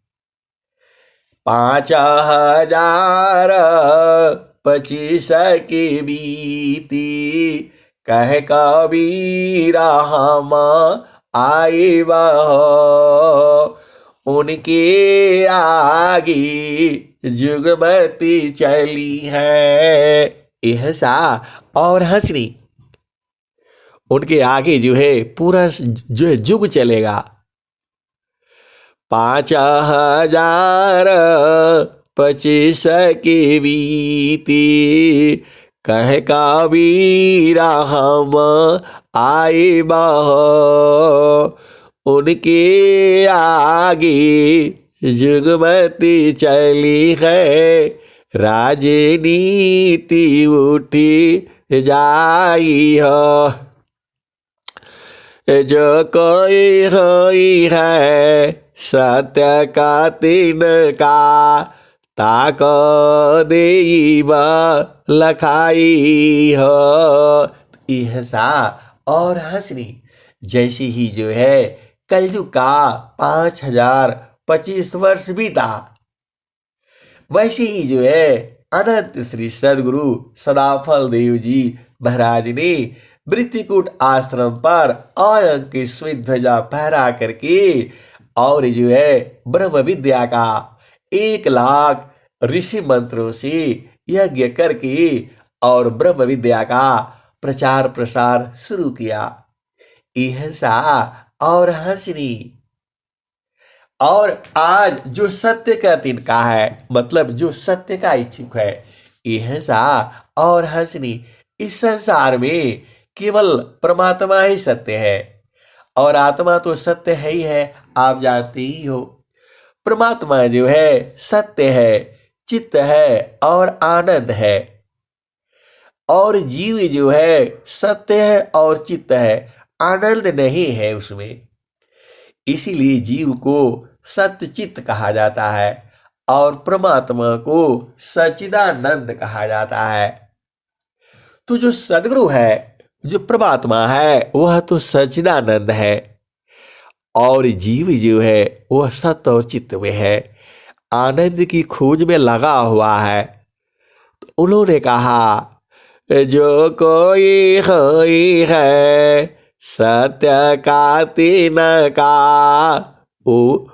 5,025 की बीती, कह कबीरा हम आई बहो। उनके आगे जुगमती चली है, ihsa और हंसनी। उनके आगे जो है पूरा जो है जुग चलेगा। 5,025 की बीती, कह कबीरा हम आई बहो। उनके आगे जुगमती चली है, राजनीति उठी जाई हो। जो कोई होई है सत्य का तिनका, ताको देवा लखाई हो। ihsa और हंसनी। जैसे ही जो है कलयुग का 5,025 वर्ष बीता, वैसे ही जो है अनंत श्री सदगुरु सदाफल देव जी महाराज ने वृत्तिकूट आश्रम पर आयंक की स्वित ध्वजा फहरा करके और जो है ब्रह्म विद्या का 1 लाख ऋषि मंत्रों से यज्ञ करके और ब्रह्म विद्या का प्रचार प्रसार शुरू किया। ihsa और हंसनी। और आज जो सत्य का तिनका है, मतलब जो सत्य का इच्छुक है, ihsa और हंसनी। इस संसार में केवल परमात्मा ही सत्य है, और आत्मा तो सत्य है ही है, आप जानते ही हो। परमात्मा जो है सत्य है, चित्त है और आनंद है, और जीव जो है सत्य है और चित्त है, आनंद नहीं है उसमें। इसीलिए जीव को सत्य चित्त कहा जाता है और परमात्मा को सच्चिदानंद कहा जाता है। तो जो सदगुरु है, जो परमात्मा है, वह तो सच्चिदानंद है, और जीव जो है वह सत्य और चित्त में है, आनंद की खोज में लगा हुआ है। तो उन्होंने कहा जो कोई होई है सत्य का तिनका, ओ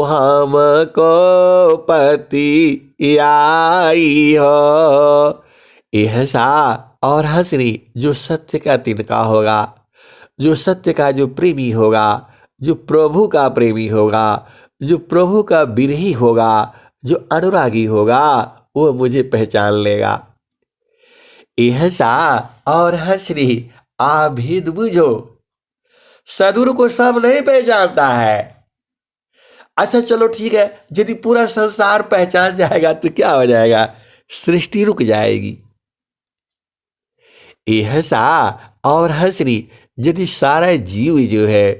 हमको पति आई हो। ihsa और हंसनी जो सत्य का तिनका होगा, जो सत्य का जो प्रेमी होगा, जो प्रभु का प्रेमी होगा, जो प्रभु का विरही होगा, जो अनुरागी होगा, वो मुझे पहचान लेगा। ऐसा और हंसनी आभेद बुझो। सदगुरु को सब नहीं पहचानता है। अच्छा चलो ठीक है, यदि पूरा संसार पहचान जाएगा तो क्या हो जाएगा? सृष्टि रुक जाएगी। ऐसा और हंसनी यदि सारा जीव जो है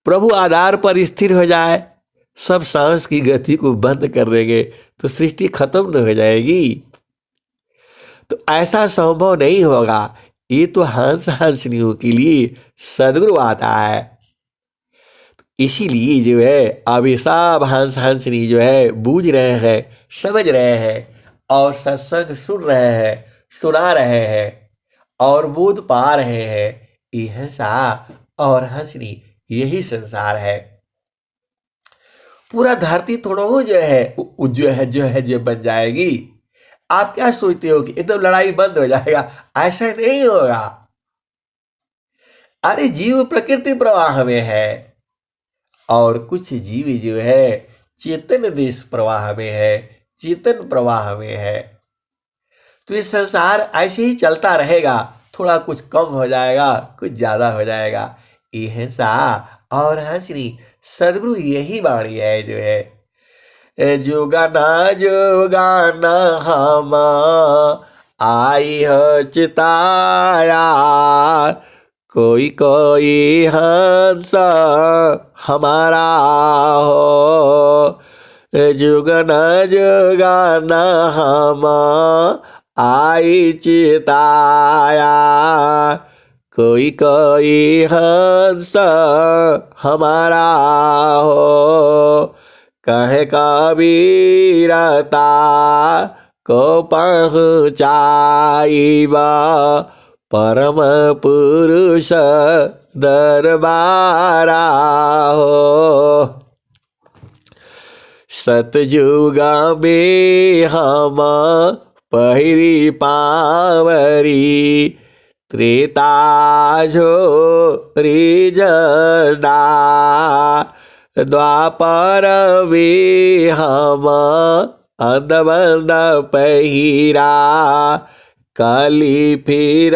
प्रभु आधार पर स्थिर हो जाए, सब सांस की गति को बंद कर देंगे तो सृष्टि खत्म न हो जाएगी? तो ऐसा संभव नहीं होगा। ये तो हंस हंसनियों के लिए सदगुरु आता है। इसीलिए जो है अभी सब हंस हंसनी जो है बूझ रहे हैं, समझ रहे हैं और सत्संग सुन रहे हैं, सुना रहे हैं और बोध पा रहे हैं। ये हंसा और हंसनी यही संसार है। पूरा धरती थोड़ा हो जो है जो बन जाएगी। आप क्या सोचते हो कि एकदम लड़ाई बंद हो जाएगा? ऐसा नहीं होगा। अरे जीव प्रकृति प्रवाह में है और कुछ जीव जो है चेतन देश प्रवाह में है, चेतन प्रवाह में है। तो ये संसार ऐसे ही चलता रहेगा। थोड़ा कुछ कम हो जाएगा, कुछ ज्यादा हो जाएगा। ये हंसा और हंसनी सदगुरु यही वाणी है जो है। जोगाना हम आई हो चिताया, कोई कोई हंस हमारा हो। जुगाना हम आई चिताया, कोई कोई हंस हमारा हो। कहे कबीरता को पहुँचाइबा, परम पुरुष दरबारा हो। सतयुगा में हम पहिरी पावरी, त्रेता झोरी जड़ा। द्वापर में हम अंधबंध पहिरा, कली फिर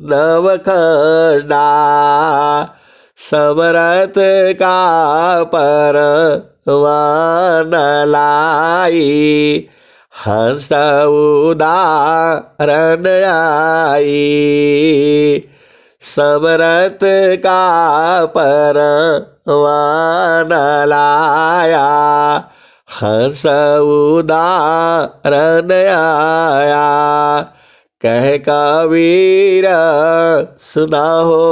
नवखंडा। समरथ का परवान लाई, हंस उदाहरण आई। समरथ का परवान लाया, हंस उदाहरण आया। कह कबीर सुना हो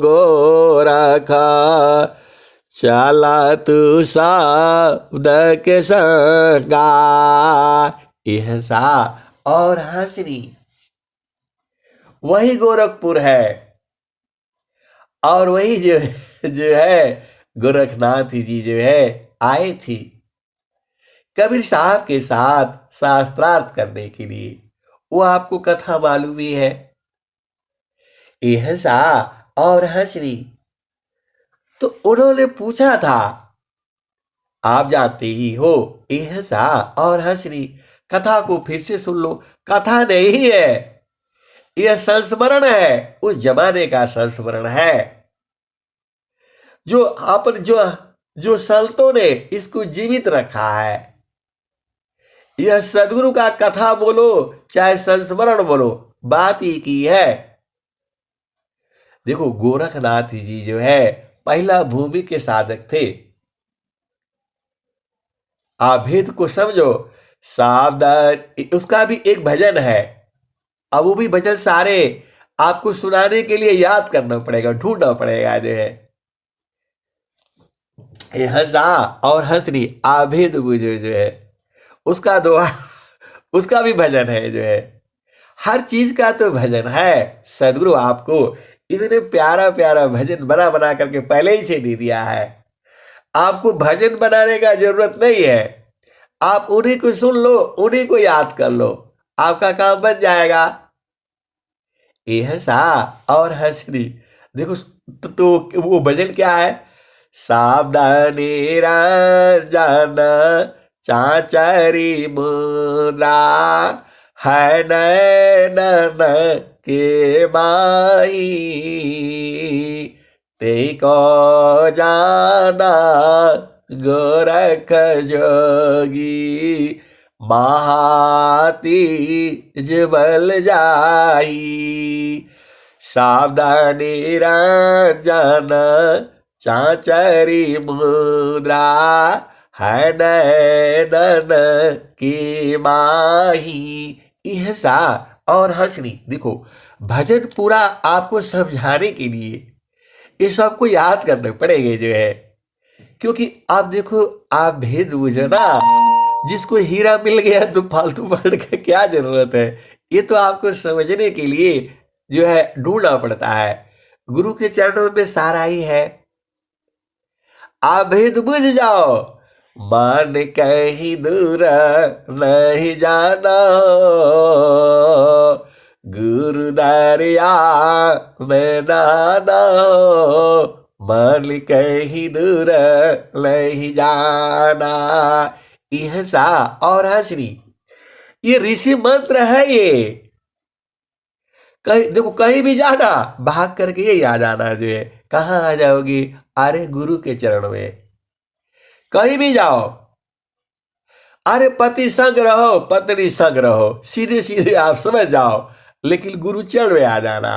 गोरखा, चला तू शब्द के संगा। ऐसा और हंसनी वही गोरखपुर है और वही जो है गोरखनाथ जी जो है आए थी कबीर साहब के साथ शास्त्रार्थ करने के लिए। वो आपको कथा मालूम ही है। ये हंसा और हंसनी तो उन्होंने पूछा था, आप जानते ही हो ये हंसा और हंसनी। कथा को फिर से सुन लो। कथा नहीं है, यह संस्मरण है, उस जमाने का संस्मरण है जो अपन जो संतों ने इसको जीवित रखा है। यह सदगुरु का कथा बोलो चाहे संस्मरण बोलो, बात ही की है। देखो गोरखनाथ जी जो है पहला भूमि के साधक थे। आभेद को समझो। सावधान उसका भी एक भजन है। अब वो भी भजन सारे आपको सुनाने के लिए याद करना पड़ेगा, ढूंढना पड़ेगा जो है। हंसा और हंसनी आभेद बुझो जो है उसका दोहा उसका भी भजन है जो है। हर चीज का तो भजन है। सदगुरु आपको इतने प्यारा प्यारा भजन बना बना करके पहले ही से दे दिया है। आपको भजन बनाने का जरूरत नहीं है। आप उन्हीं को सुन लो, उन्हीं को याद कर लो, आपका काम बन जाएगा। ऐसा और हंसनी। देखो तो वो भजन क्या है? सावधानी रंजन चाचरी मुद्रा है नैनन के माई, ते को जाना गोरख जोगी महातीज बल जाई। सावधानी रंजन चाचरी मुद्रा है नैनन की माही। यह सा और हंसनी। देखो भजन पूरा आपको समझाने के लिए ये सबको याद करने पड़ेंगे जो है, क्योंकि आप देखो आप भेद बुझो ना, जिसको हीरा मिल गया तो फालतू पढ़ के क्या जरूरत है। ये तो आपको समझने के लिए जो है ढूंढना पड़ता है। गुरु के चरणों में सारा ही है। आप भेद बुझ जाओ, मान कहीं दूर नहीं जाना, गुरु दरिया में नाना, मान कहीं दूर नहीं जाना। यह सा और हंसनी, ये ऋषि मंत्र है। ये कहीं देखो कहीं भी जाना भाग करके ये आ जाना जो है। कहाँ आ जाओगी? अरे गुरु के चरण में। कहीं भी जाओ, अरे पति संग रहो पत्नी संग रहो, सीधे सीधे आप समझ जाओ, लेकिन गुरु चरण में आ जाना।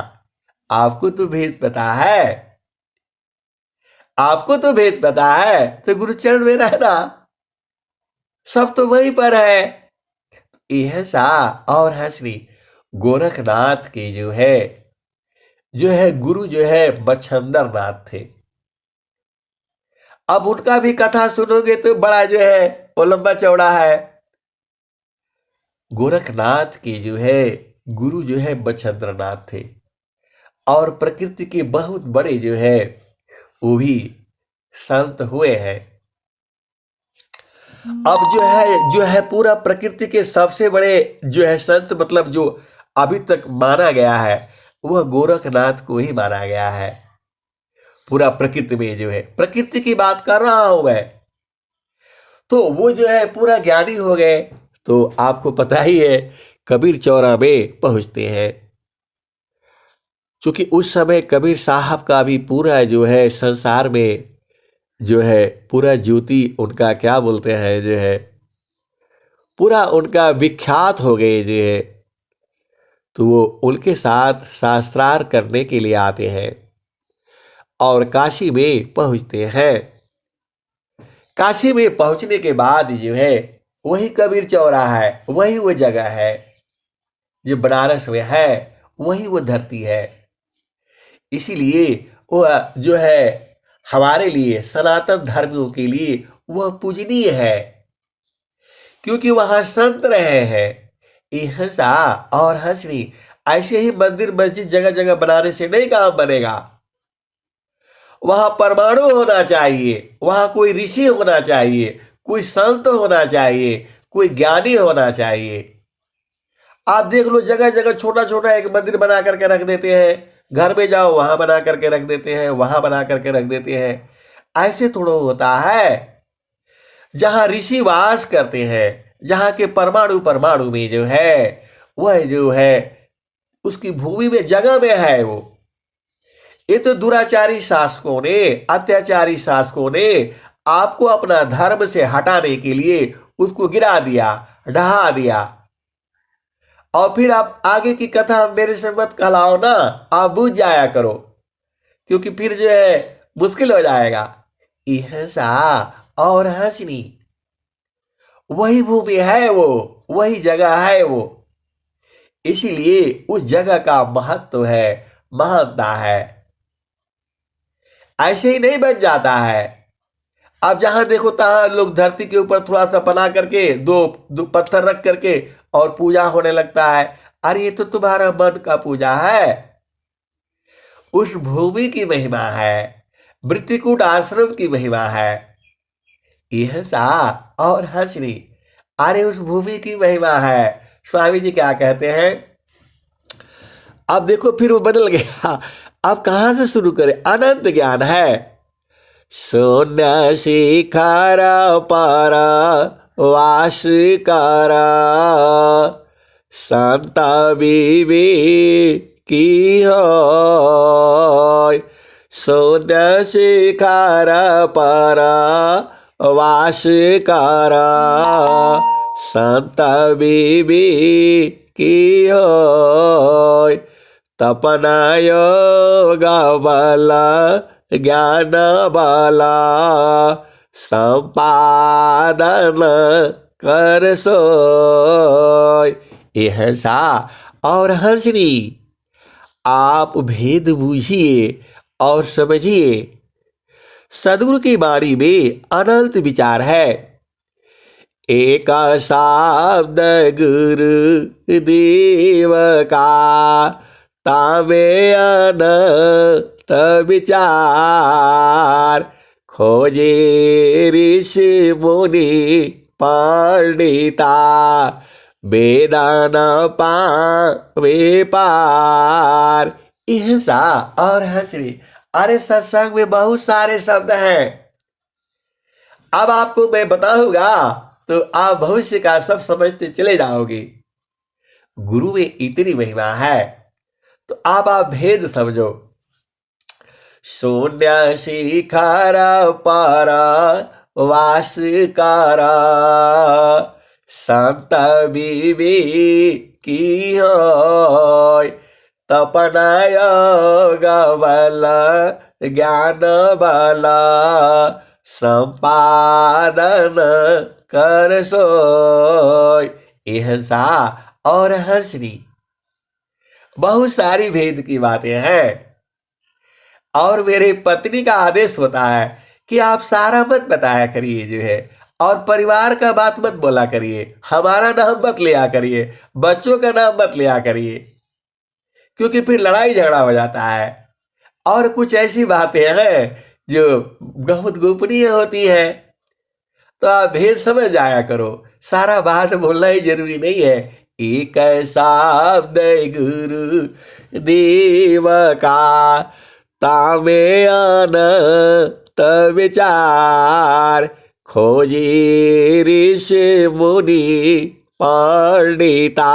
आपको तो भेद पता है, आपको तो भेद पता है, तो गुरु चरण में रहना, सब तो वहीं पर है। यह सा और हंसनी। गोरखनाथ के जो है गुरु जो है बछंदर नाथ थे। अब उनका भी कथा सुनोगे तो बड़ा जो है वो लंबा चौड़ा है। गोरखनाथ के जो है गुरु जो है बछंद्र नाथ थे, और प्रकृति के बहुत बड़े जो है वो भी संत हुए हैं। अब जो है पूरा प्रकृति के सबसे बड़े जो है संत, मतलब जो अभी तक माना गया है, वह गोरखनाथ को ही माना गया है। पूरा प्रकृति में जो है, प्रकृति की बात कर रहा हूं मैं, तो वो जो है पूरा ज्ञानी हो गए। तो आपको पता ही है कबीर चौरा में पहुंचते हैं, क्योंकि उस समय कबीर साहब का भी पूरा जो है संसार में जो है पूरा ज्योति उनका क्या बोलते हैं जो है पूरा उनका विख्यात हो गए जो है। तो वो उनके साथ शास्त्रार्थ करने के लिए आते हैं और काशी में पहुंचते हैं। काशी में पहुंचने के बाद जो है वही कबीर चौराहा है, वही वो जगह है जो बनारस में है, वही वो धरती है। इसीलिए वह जो है हमारे लिए सनातन धर्मियों के लिए वह पूजनीय है, क्योंकि वहां संत रहे हैं। इहसा और हंसनी। ऐसे ही मंदिर मस्जिद जगह जगह बनाने से नहीं काम बनेगा। वहां परमाणु होना चाहिए, वहां कोई ऋषि होना चाहिए, कोई संत होना चाहिए, कोई ज्ञानी होना चाहिए। आप देख लो जगह जगह छोटा छोटा एक मंदिर बना करके रख देते हैं, घर में जाओ वहां बना करके रख देते हैं, वहां बना करके रख देते हैं। ऐसे थोड़ा होता है। जहां ऋषि वास करते हैं, जहां के परमाणु परमाणु में जो है वह जो है उसकी भूमि में जगह में है वो। ये तो दुराचारी शासकों ने, अत्याचारी शासकों ने आपको अपना धर्म से हटाने के लिए उसको गिरा दिया, ढहा दिया। और फिर आप आगे की कथा मेरे से मत कहलाओ ना, आप बुझ जाया करो, क्योंकि फिर जो है मुश्किल हो जाएगा। इहसा और हंसनी, वही भूमि है वो, वही जगह है वो। इसीलिए उस जगह का महत्व है, महानता है। ऐसे ही नहीं बन जाता है। अब जहां देखो तहां लोग धरती के ऊपर थोड़ा सा बना करके दो पत्थर रख करके और पूजा होने लगता है। अरे ये तो तुम्हारा मन का पूजा है। उस भूमि की महिमा है, मृत्युकूट आश्रम की महिमा है। यह सा और हंसनी। अरे उस भूमि की महिमा है। स्वामी जी क्या कहते हैं? अब देखो फिर वो बदल गया। अब कहाँ से शुरू करें? अनंत ज्ञान है। शून्य शिखर पर वास कर, संत विवेकी होय। शून्य शिखर पर वास कर, संत विवेकी होय। तपना योग बल ज्ञान बल संपादन कर सोय। ऐसा और हंसनी आप भेद बूझिए और समझिए। सदगुरु की वाणी में अनंत विचार है। एक शब्द गुरु देव का, तामे अनंत विचार। खोजे ऋषि मुनि पंडिता, वेदान पावे पार। ऐसा और हंसरी। अरे सत्संग में बहुत सारे शब्द हैं। अब आपको मैं बताऊंगा तो आप भविष्य का सब समझते चले जाओगे। गुरु में इतनी महिमा है तो अब आप भेद समझो। शून्य शिखर पर वास कर, संत विवेकी होय। तपना योग बल ज्ञान बल संपादन कर सोय। ऐसा और हंसनी बहुत सारी भेद की बातें हैं। और मेरे पत्नी का आदेश होता है कि आप सारा मत बताया करिए जो है, और परिवार का बात मत बोला करिए, हमारा नाम मत लिया करिए, बच्चों का नाम मत लिया करिए, क्योंकि फिर लड़ाई झगड़ा हो जाता है। और कुछ ऐसी बातें हैं जो बहुत गोपनीय होती है, तो आप भेद समझ जाया करो। सारा बात बोलना ही जरूरी नहीं है। एक शब्द गुरु देव का, तामे अनंत विचार। खोजी ऋषि मुनि पंडिता,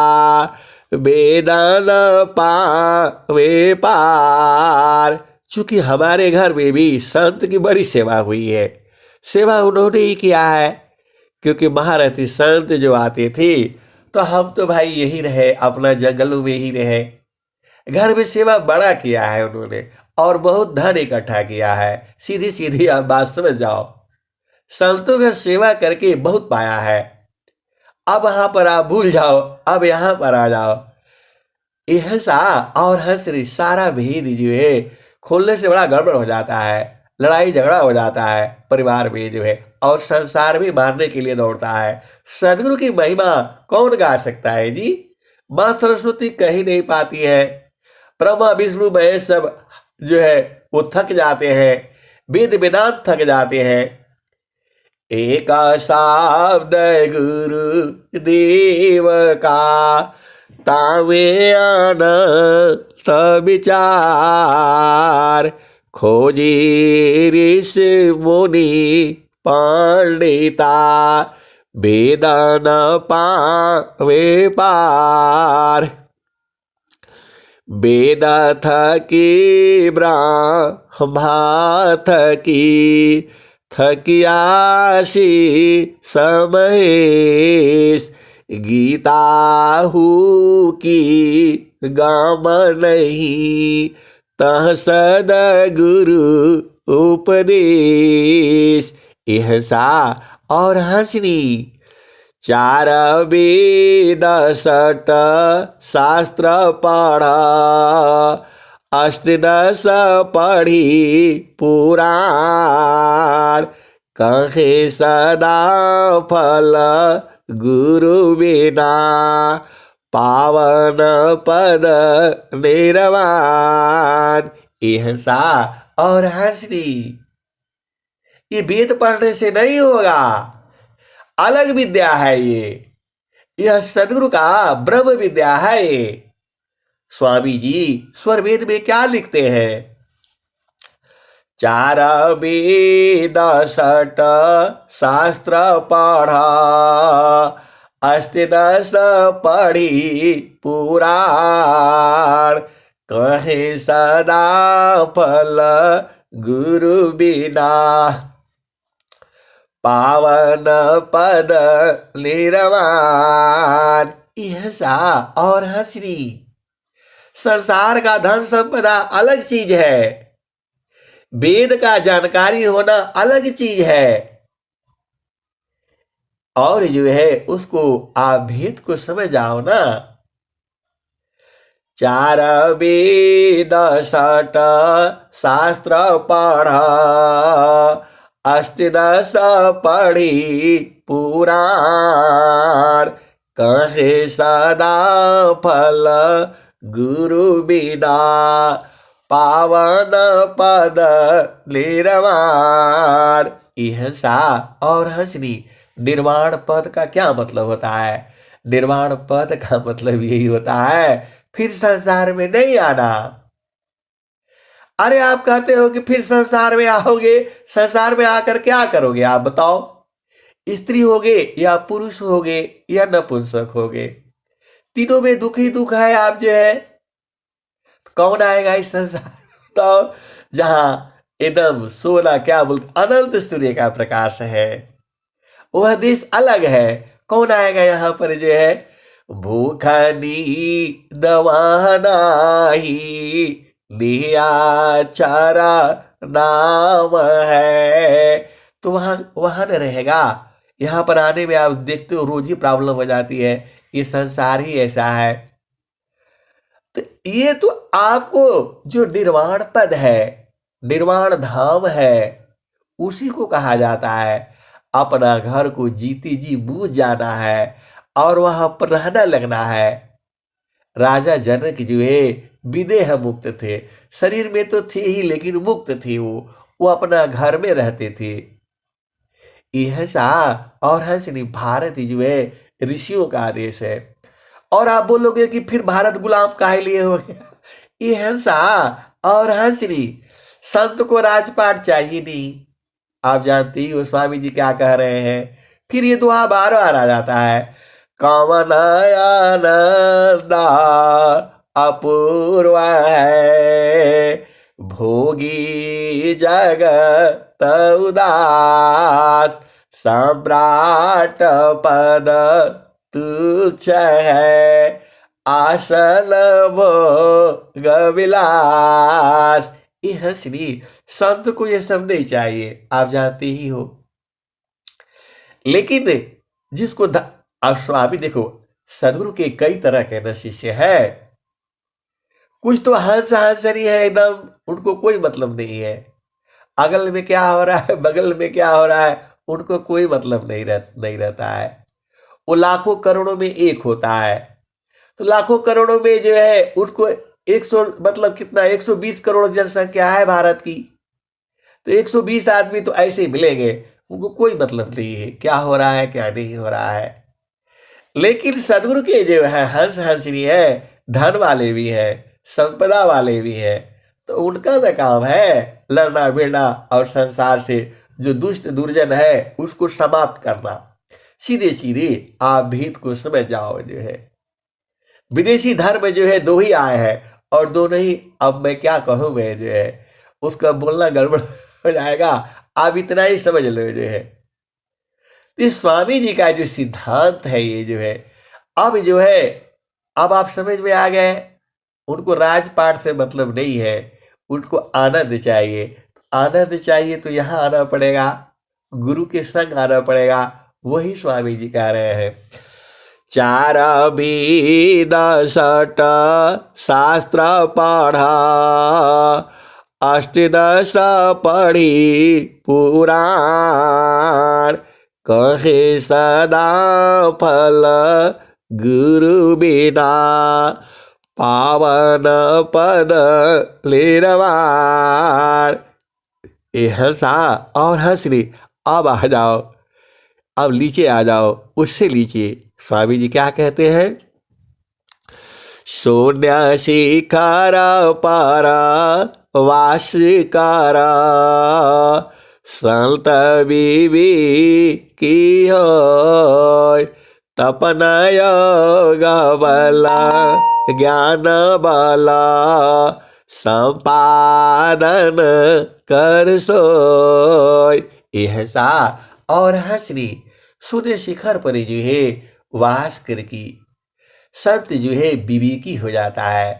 वेदन पावे पार। चूंकि हमारे घर में भी संत की बड़ी सेवा हुई है, सेवा उन्होंने ही किया है। क्योंकि महारथी संत जो आते थे तो हम तो भाई यही रहे, अपना जंगलों में ही रहे। घर में सेवा बड़ा किया है उन्होंने, और बहुत धन इकट्ठा किया है। सीधी सीधी आप बात समझ जाओ। संतों का सेवा करके बहुत पाया है। अब वहां पर आप भूल जाओ, अब यहां पर आ जाओ। ऐसा और हंसरी सारा भेद जो है खोलने से बड़ा गड़बड़ हो जाता है, लड़ाई झगड़ा हो जाता है परिवार में जो है, और संसार भी मारने के लिए दौड़ता है। सदगुरु की महिमा कौन गा सकता है जी? मां सरस्वती कही नहीं पाती है, ब्रह्मा विष्णु महेश सब जो है वो थक जाते हैं, वेद वेदांत थक जाते हैं। एक शब्द गुरु देव का, तावे अनंत विचार। खोजी ऋषि मुनि पंडिता, वेदन पावे पार। वेद थकी ब्रह्मा थकी, थकियासी समहेश। गीता हूँ की गाम नहीं, तह सदगुरु उपदेश। ऐसा और हंसनी चार वेद सट शास्त्र पढ़ा, अष्टदश पढ़ी पुराण। कहे सदा फल गुरु बिना, पावन पद निर्वाण। ऐसा और हंसनी ये वेद पढ़ने से नहीं होगा, अलग विद्या है ये। यह सदगुरु का ब्रह्म विद्या है ये। स्वामी जी स्वर वेद में क्या लिखते हैं? चार वेद षट शास्त्र पढ़ा, अष्टदश पढ़ी पुराण, कहे सदा फल गुरु बिना, पावन पद निर्वाण। यह सा और हंसनी। संसार का धन संपदा अलग चीज है, वेद का जानकारी होना अलग चीज है, और जो है उसको आप भेद को समझ आओ ना। चार वेद षट शास्त्र पढ़ा, अष्टदश पढ़ी पुराण, कहे सदा फल गुरु बिना, पावन पद निर्वाण। यह सा और हंसनी। निर्वाण पद का क्या मतलब होता है? निर्वाण पद का मतलब यही होता है फिर संसार में नहीं आना। अरे आप कहते हो कि फिर संसार में आओगे, संसार में आकर क्या करोगे आप बताओ? स्त्री होगे या पुरुष होगे या नपुंसक होगे, तीनों में दुख ही दुख है। आप जो है कौन आएगा इस संसार में बताओ, जहां एकदम सोना क्या बोलते अनंत सूर्य का प्रकाश है। वह देश अलग है, कौन आएगा यहाँ पर जो है? भूखा नींद वहाँ नाही, निराचारा नाम है। तो वहां न रहेगा। यहाँ पर आने में आप देखते हो रोज ही प्रॉब्लम हो जाती है, ये संसार ही ऐसा है। तो ये तो आपको जो निर्वाण पद है, निर्वाण धाम है, उसी को कहा जाता है। अपना घर को जीती जी बूझ जाना है और वहां पर रहना लगना है। राजा जनक जो है विदेह मुक्त थे, शरीर में तो थे ही लेकिन मुक्त थे। वो अपना घर में रहते थे। यह सा और हंसनी। भारत जो है ऋषियों का देश है। और आप बोलोगे कि फिर भारत गुलाम काहे लिए हो गया? यह सा और हंसनी। संत को राजपाट चाहिए नहीं। आप जानते ही हो स्वामी जी क्या कह रहे हैं। फिर ये दुआ बार बार आ जाता है, कवन आनंदा अपूर्व है, भोगी जगत उदास, सम्राट पद तुच्छ है, आसन भोग विलास। ये हंसनी। संत को ये सब नहीं चाहिए, आप जानते ही हो। लेकिन जिसको आप स्वामी देखो, सदगुरु के कई तरह के न शिष्य है। कुछ तो हंस हंसरी है एकदम, उनको कोई मतलब नहीं है। अगल में क्या हो रहा है, बगल में क्या हो रहा है, उनको कोई मतलब नहीं रहता है। वो लाखों करोड़ों में एक होता है। तो लाखों करोड़ों में जो है उसको 100 मतलब कितना 120 करोड़ जनसंख्या है भारत की। तो 120 आदमी तो ऐसे ही मिलेंगे, उनको कोई मतलब नहीं है क्या हो रहा है क्या नहीं हो रहा है। लेकिन सदगुरु के जो है हंस हंसनी है, धन वाले भी है, संपदा वाले भी है। तो उनका ना काम है लड़ना भिड़ना और संसार से जो दुष्ट दुर्जन है उसको समाप्त करना। सीधे सीधे आप भेद को समझ जाओ। जो है विदेशी धर्म जो है दो ही आए हैं, और दोनों ही अब मैं क्या कहूँ, मैं जो है उसका बोलना गड़बड़ हो जाएगा। आप इतना ही समझ लो। जो है इस स्वामी जी का जो सिद्धांत है, ये जो है अब जो है अब आप समझ में आ गए। उनको राजपाट से मतलब नहीं है, उनको आनंद चाहिए। आनंद चाहिए तो यहाँ आना पड़ेगा, गुरु के संग आना पड़ेगा। वही स्वामी जी कह रहे हैं, चार वेद षट शास्त्र पढ़ा, अष्टदश पढ़ी पुराण, कहे सदा फल गुरु बिना, पावन पद निर्वाण। ये हंसा और हंसनी। अब आ जाओ, अब नीचे आ जाओ, उससे नीचे स्वामी जी क्या कहते हैं, शून्य शिखर पर वासिकारा संत बीबी की होय तपन योग बल ज्ञान बल संपादन कर सोय। ऐसा और हंसनी शून्य शिखर पर जो है वास करके संत जो है विवेकी हो जाता है।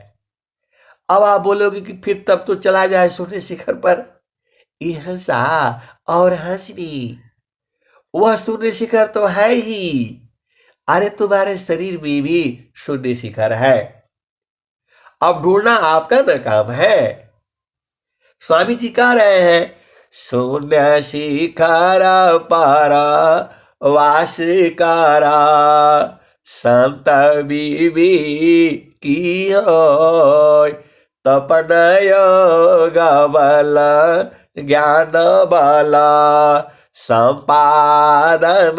अब आप बोलोगे कि फिर तब तो चला जाए शून्य शिखर पर। ऐसा और हंसनी वह शून्य शिखर तो है ही। अरे तुम्हारे शरीर में भी शून्य शिखर है। अब ढूंढना आपका न काम है। स्वामी जी कह रहे हैं शून्य शिखर पारा वासिकारा संत बीबी की होय तपन योग बल ज्ञान बल संपादन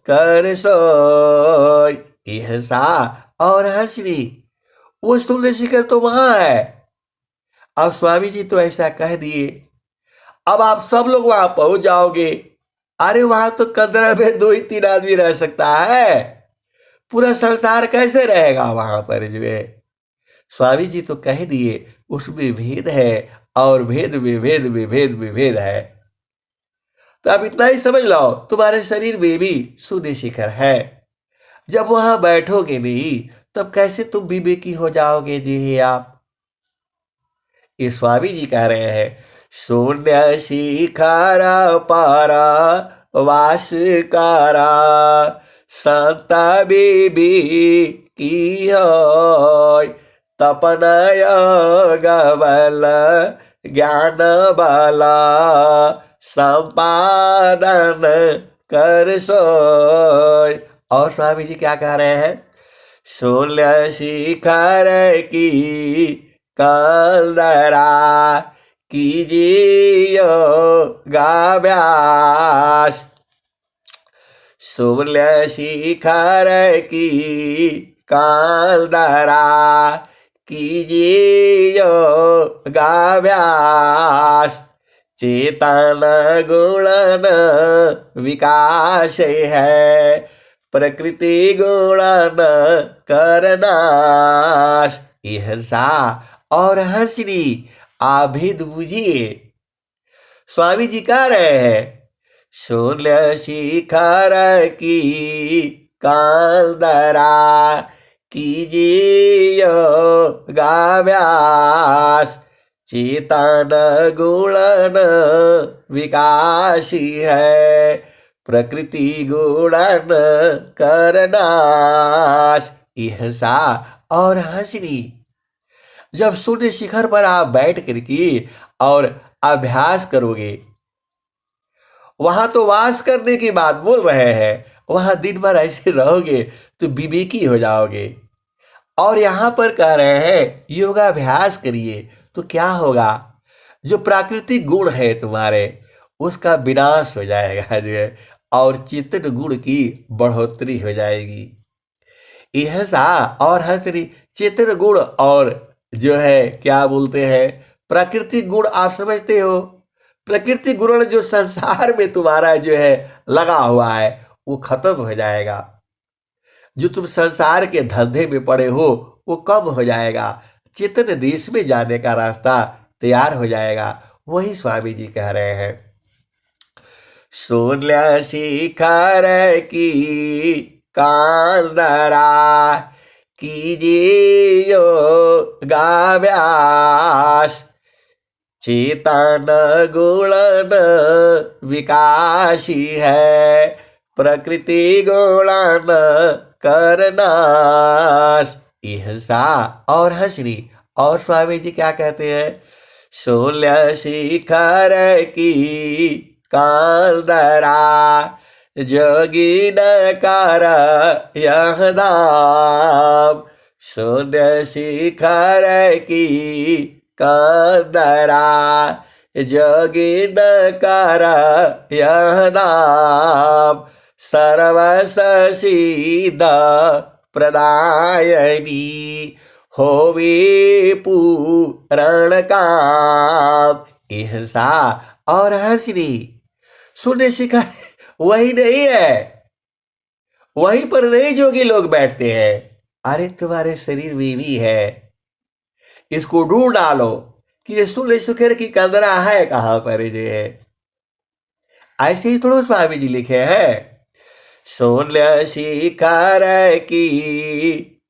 कर सोय। ऐसा और हंसनी वो शून्य शिखर तो वहां है। अब स्वामी जी तो ऐसा कह दिए, अब आप सब लोग वहां पहुंच जाओगे। अरे वहां तो कंदरा में 2 ही 3 आदमी रह सकता है, पूरा संसार कैसे रहेगा वहां पर जो है। स्वामी जी तो कह दिए उसमें भेद है और भेद में भेद में भेद में भेद है। तो आप इतना ही समझ लो तुम्हारे शरीर में भी शून्य शिखर है। जब वहां बैठोगे नहीं तब कैसे तुम विवेकी हो जाओगे जी आप। ये स्वामी जी कह रहे हैं शून्य शिखर पारा वासकारा संत बीबी की होय तपन योग बल ज्ञान बल संपादन कर सोय। और स्वामी जी क्या कह रहे हैं शून्य शिखर की कंदरा कीजियो गाभ्यास शून्य शिखर की कंदरा कीजियो गाभ्यास चेतन गुणन विकास है प्रकृति गुणन करनाश। ऐसा और हंसनी आभेद बुझिए। स्वामी जी कह रहे हैं शून्य शिखर की कंदरा कीजियो गाभ्यास चेतन गुणन विकासी है प्रकृति गुणन करनाश। ऐसा और हंसनी जब शून्य शिखर पर आप बैठ करके और अभ्यास करोगे, वहां तो वास करने की बात बोल रहे हैं, वहां दिन भर ऐसे रहोगे तो विवेकी हो जाओगे। और यहां पर कह रहे हैं योगाभ्यास करिए तो क्या होगा, जो प्राकृतिक गुण है तुम्हारे उसका विनाश हो जाएगा जो है और चेतन गुण की बढ़ोतरी हो जाएगी। यह सा और हंसनी चेतन गुण और जो है क्या बोलते हैं प्राकृतिक गुण आप समझते हो। प्राकृतिक गुण जो संसार में तुम्हारा जो है लगा हुआ है वो खत्म हो जाएगा। जो तुम संसार के धंधे में पड़े हो वो कम हो जाएगा। चेतन देश में जाने का रास्ता तैयार हो जाएगा। वही स्वामी जी कह रहे हैं शून्य शिखर की कंदरा कीजियो गाभ्यास चेतन गुणन विकासी है प्रकृति गुणन करनाश। ऐसा और हंसनी और स्वामी जी क्या कहते हैं शून्य शिखर की कंदरा जोगी न कर यह दाम शून्य शिखर की कंदरा जोगी न कर यह दाम सर्वस सिद्ध प्रदायनी होवे पूरण काम। ऐसा और हंसनी। शून्य शिखर वही नहीं है, वहीं पर नहीं जोगी लोग बैठते हैं। अरे तुम्हारे शरीर में भी है, इसको ढूंढ डालो कि ये शून्य शिखर की कंदरा है कहां पर ये है। ऐसे ही थोड़ा स्वामी जी लिखे हैं, शून्य शिखर की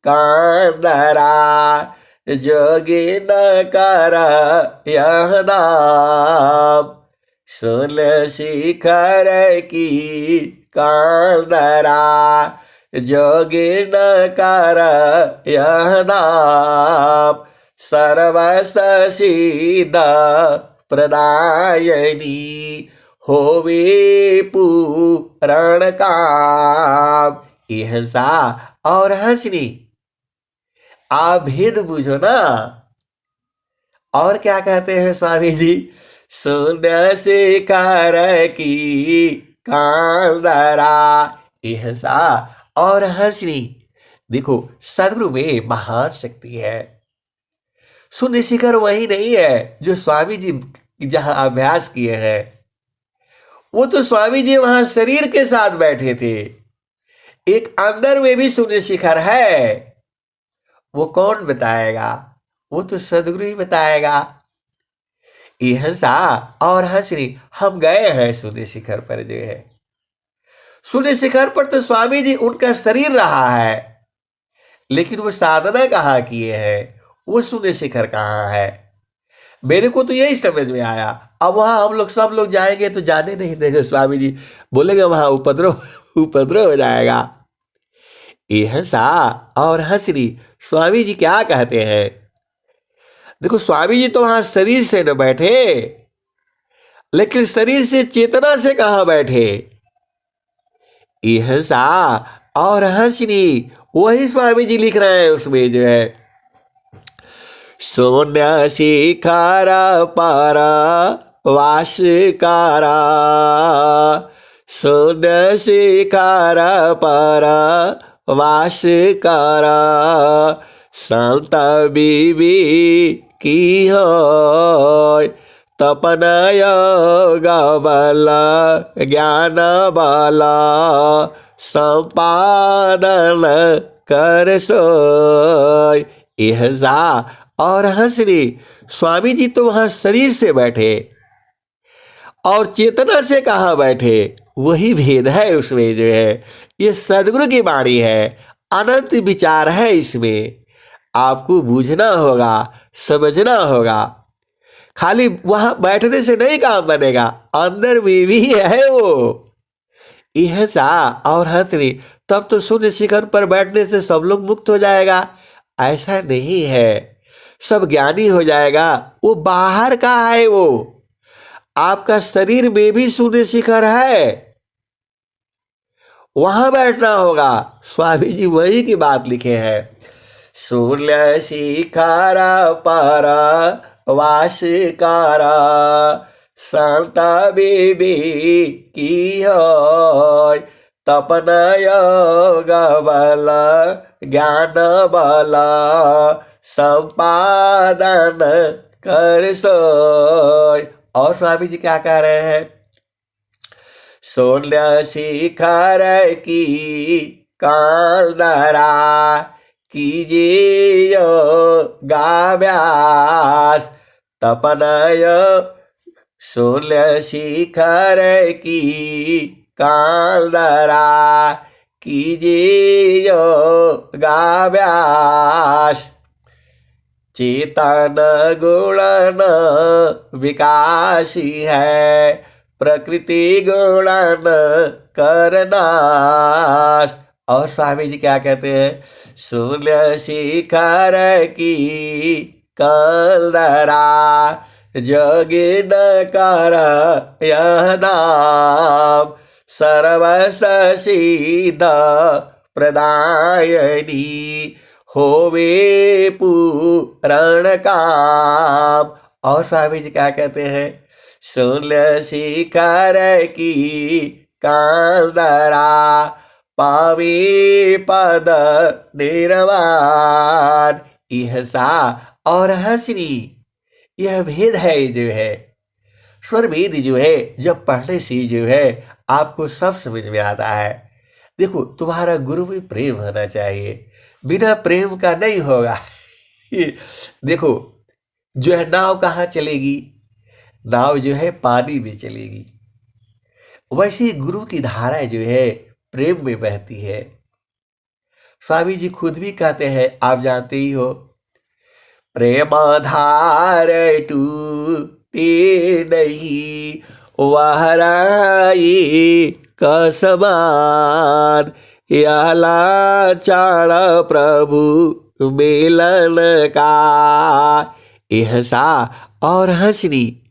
कांदरा जोगी न कर यह नाम। शून्य शिखर की कांदरा जोगी न कर यह नाम। सर्वस सिद्ध प्रदायनी होवे पूरण काम। ऐसा और हंसनी। आप भेद बुझो ना। और क्या कहते हैं स्वामी जी, शून्य शिखर की कांदरा ऐसा और हंसनी। देखो सदगुरु में महान शक्ति है। शून्य शिखर वही नहीं है जो स्वामी जी जहां अभ्यास किए हैं, वो तो स्वामी जी वहां शरीर के साथ बैठे थे। एक अंदर में भी शून्य शिखर है, वो कौन बताएगा, वो तो सदगुरु ही बताएगा। ऐसा और हंसनी। हम गए हैं शून्य शिखर पर जो है, शून्य शिखर पर तो स्वामी जी उनका शरीर रहा है, लेकिन वो साधना कहाँ किए हैं, वो शून्य शिखर कहाँ है। मेरे को तो यही समझ में आया। अब वहां हम लोग सब लोग जाएंगे तो जाने नहीं देंगे, स्वामी जी बोलेंगे वहां उपद्रव उपद्रव हो जाएगा। ऐसा और हंसनी। स्वामी जी क्या कहते हैं, देखो स्वामी जी तो वहां शरीर से न बैठे, लेकिन शरीर से चेतना से कहां बैठे। ऐसा और हंसनी। वही स्वामी जी लिख रहे हैं उसमें जो है, शून्य शिखर पर वासकारा। शून्य शिखर पर वासकारा। संत बीबी की हो तपन योग बल ज्ञान बल संपादन कर सोय। ऐसा और हंसनी। स्वामी जी तो वहां शरीर से बैठे और चेतना से कहां बैठे, वही भेद है उसमें जो है। ये सदगुरु की वाणी है, अनंत विचार है इसमें। आपको बूझना होगा, समझना होगा। खाली वहां बैठने से नहीं काम बनेगा, अंदर में भी है वो। ऐसा और हंसनी। तब तो शून्य शिखर पर बैठने से सब लोग मुक्त हो जाएगा, ऐसा नहीं है। सब ज्ञानी हो जाएगा, वो बाहर का है। वो आपका शरीर में भी शून्य शिखर है, वहां बैठना होगा। स्वामी जी वही की बात लिखे हैं, शून्य शिखर पर वासकारा। संत बीबी की हो तपन योग बल ज्ञान बल संपादन कर सोय। और स्वामी जी क्या कह रहे हैं, शून्य शिखर की कांदरा कीजिए योगाभ्यास तपन शून्य शिखर की कांदरा कीजिए योगाभ्यास। चेतन गुणन विकासी है प्रकृति गुणन करनाश। और स्वामी जी क्या कहते हैं, शून्य शिखर की कांदरा जोगी न कर यह नाम। सर्वस सिद्ध प्रदायनी होवे पूरण काम। और स्वामी जी क्या कहते हैं, शून्य शिखर की कांदरा पावी पद निर्वाण। ihसा और हंसनी, यह भेद है जो है। स्वर भेद जो है जब पढ़ने से जो है आपको सब समझ में आता है। देखो तुम्हारा गुरु में प्रेम होना चाहिए, बिना प्रेम का नहीं होगा। देखो जो है नाव कहाँ चलेगी, नाव जो है पानी में चलेगी। वैसे गुरु की धारा जो है प्रेम में बहती है। स्वामी जी खुद भी कहते हैं, आप जानते ही हो, प्रेमाधार टूटे नहीं वहराई कसमान, यह लाचार प्रभु मिलन का, एहसा और हंसनी।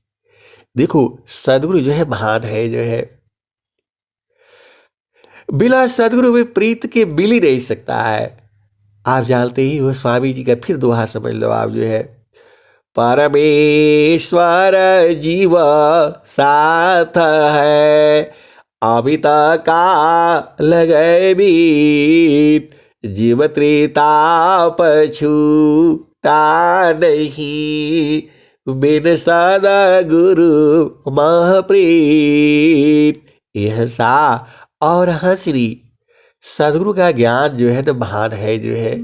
देखो सदगुरु जो है महान है जो है, बिना सदगुरु में प्रीत के मिल ही नहीं सकता है। आप जानते ही हो स्वामी जी का फिर दोहा समझ लो आप जो है, परमेश्वर जीव साथ है अमित का लगे बीत, जीव त्रिताप छूटा नहीं बिन सदा गुरु महप्रीत, एहसा और हंसनी। सदगुरु का ज्ञान जो है ना महान है जो है।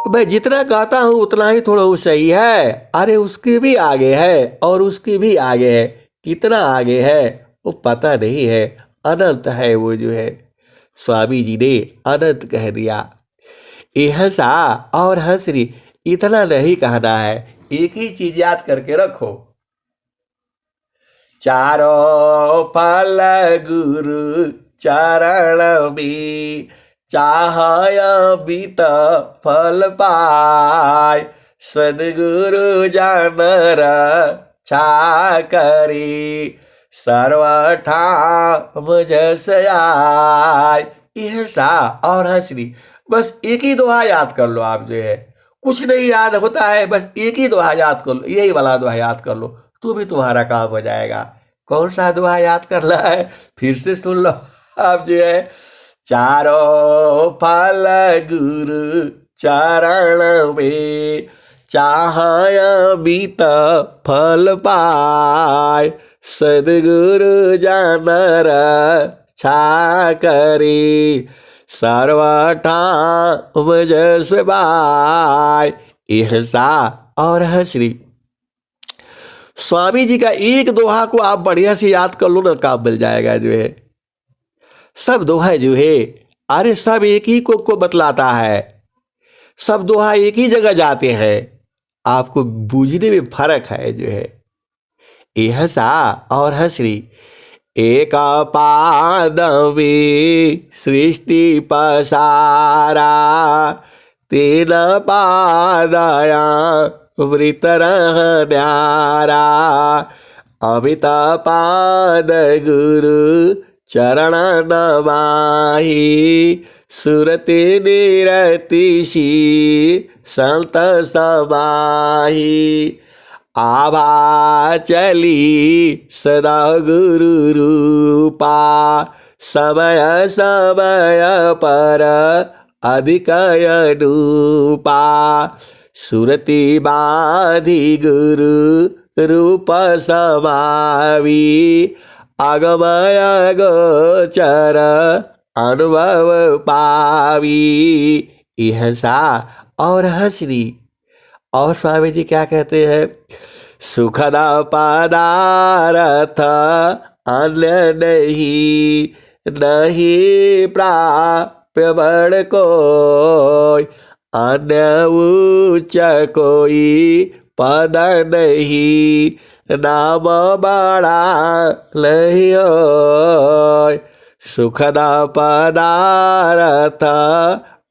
मैं जितना गाता हूं उतना ही थोड़ा वो सही है, अरे उसके भी आगे है और उसके भी आगे है, कितना आगे है वो पता नहीं है, अनंत है वो जो है। स्वामी जी ने अनंत कह दिया। एहसा और हंसनी इतना नहीं कहना है, एक ही चीज याद करके रखो, चारों फल गुरु चरण में चाहय बीत फल पाय, सदगुरु जानर छा करी सर्वठाम जस आय, एहसा और हंसनी। बस एक ही दोहा याद कर लो आप जो है, कुछ नहीं याद होता है, बस एक ही दोहा याद कर लो, यही वाला दोहा याद कर लो तो भी तुम्हारा काम हो जाएगा। कौन सा दोहा याद करना है फिर से सुन लो आप जो है, चारों फल गुरु चरण में चाहय बीत फल पाय, सदगुरु जानर छा करी सर्वठाम जस बाय, एहसा और हंसनी। स्वामी जी का एक दोहा को आप बढ़िया से याद कर लो ना, काम मिल जाएगा जो है। सब दोहा जो है अरे सब एक ही को बतलाता है, सब दोहा एक ही जगह जाते हैं, आपको बूझने में फर्क है जो है। एहसा और हंसनी, एक पाद में सृष्टि पसारा, तीन पादया वृत रह न्यारा, अमित पाद गुरु चरण नमाहि, सुरति निरति सी संत समाहि, आभा चली सदा गुरु रूपा, समय समय पर अधिक अनूपा, सुरति बाधि गुरु रूप समावी, आगमय गोचर अनुभव पावी, एहसा और हंसनी। और स्वामी जी क्या कहते हैं, सुखदा पदारथ अन्य नहीं, नहीं प्राप्य बड़ कोई, अन्य उच्च कोई पद नहीं, नाम बड़ा नहीं होय, सुखदा पदारथ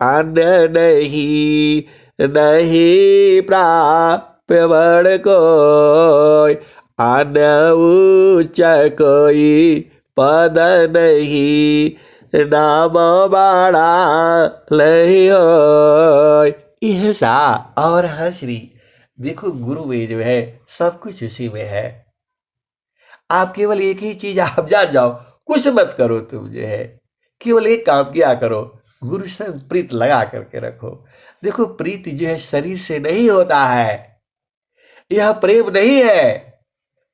अन्य नहीं, नहीं प्राप्य बड़ कोई, अन्य उच्च कोई पद नहीं, नाम बड़ा नहीं होय, एहसा और हंसनी। देखो गुरु में जो है सब कुछ उसी में है। आप केवल एक ही चीज आप जान जाओ, कुछ मत करो, तुम जो है केवल एक काम किया करो, गुरु संग प्रीत लगा करके रखो। देखो प्रीति जो है शरीर से नहीं होता है, यह प्रेम नहीं है।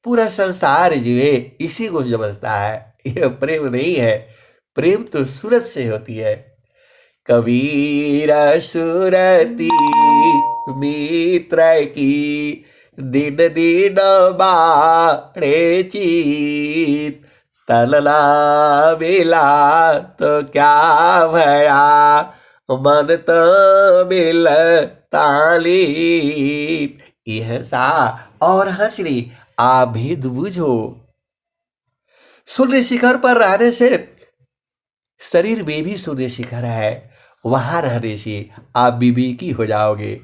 पूरा संसार जो है इसी को समझता है, यह प्रेम नहीं है। प्रेम तो सूरज से होती है। कबीरा सुरती मित्र की, दिन दिन बाड़े चीत, तलला मिला तो क्या भया, मन तो मिल ताली। यह सा और हंसरी आ भेद बुझो। सूर्य शिखर पर रहने से शरीर में भी सूर्य शिखर है, वहां रहने से आप विवेकी हो जाओगे,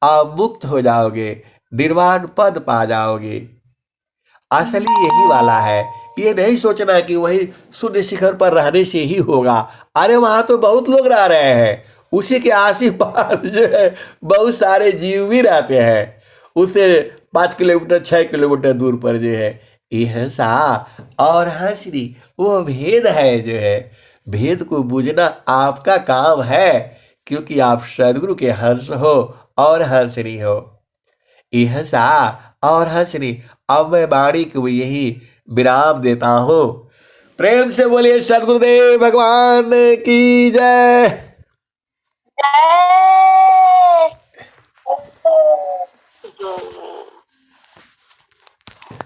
आप मुक्त हो जाओगे, निर्वाण पद पा जाओगे। असली यही वाला है। ये नहीं सोचना कि वही शून्य शिखर पर रहने से ही होगा। अरे वहां तो बहुत लोग रह रहे हैं, उसी के आस पास जो है बहुत सारे जीव भी रहते हैं। उससे 5 किलोमीटर 6 किलोमीटर दूर पर जो है यह सा और हंसरी, वो भेद है जो है। भेद को बूझना आपका काम है, क्योंकि आप सदगुरु के हंस हो और हंसरी हो। यह सा और हंसरी। अब मैं वाणी को यही विराम देता हूं। प्रेम से बोलिए सदगुरुदेव भगवान की जय।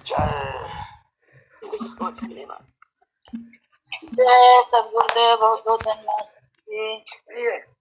जय बहुत धन्यवाद। जय सदगुरुदेव, बहुत बहुत धन्यवाद।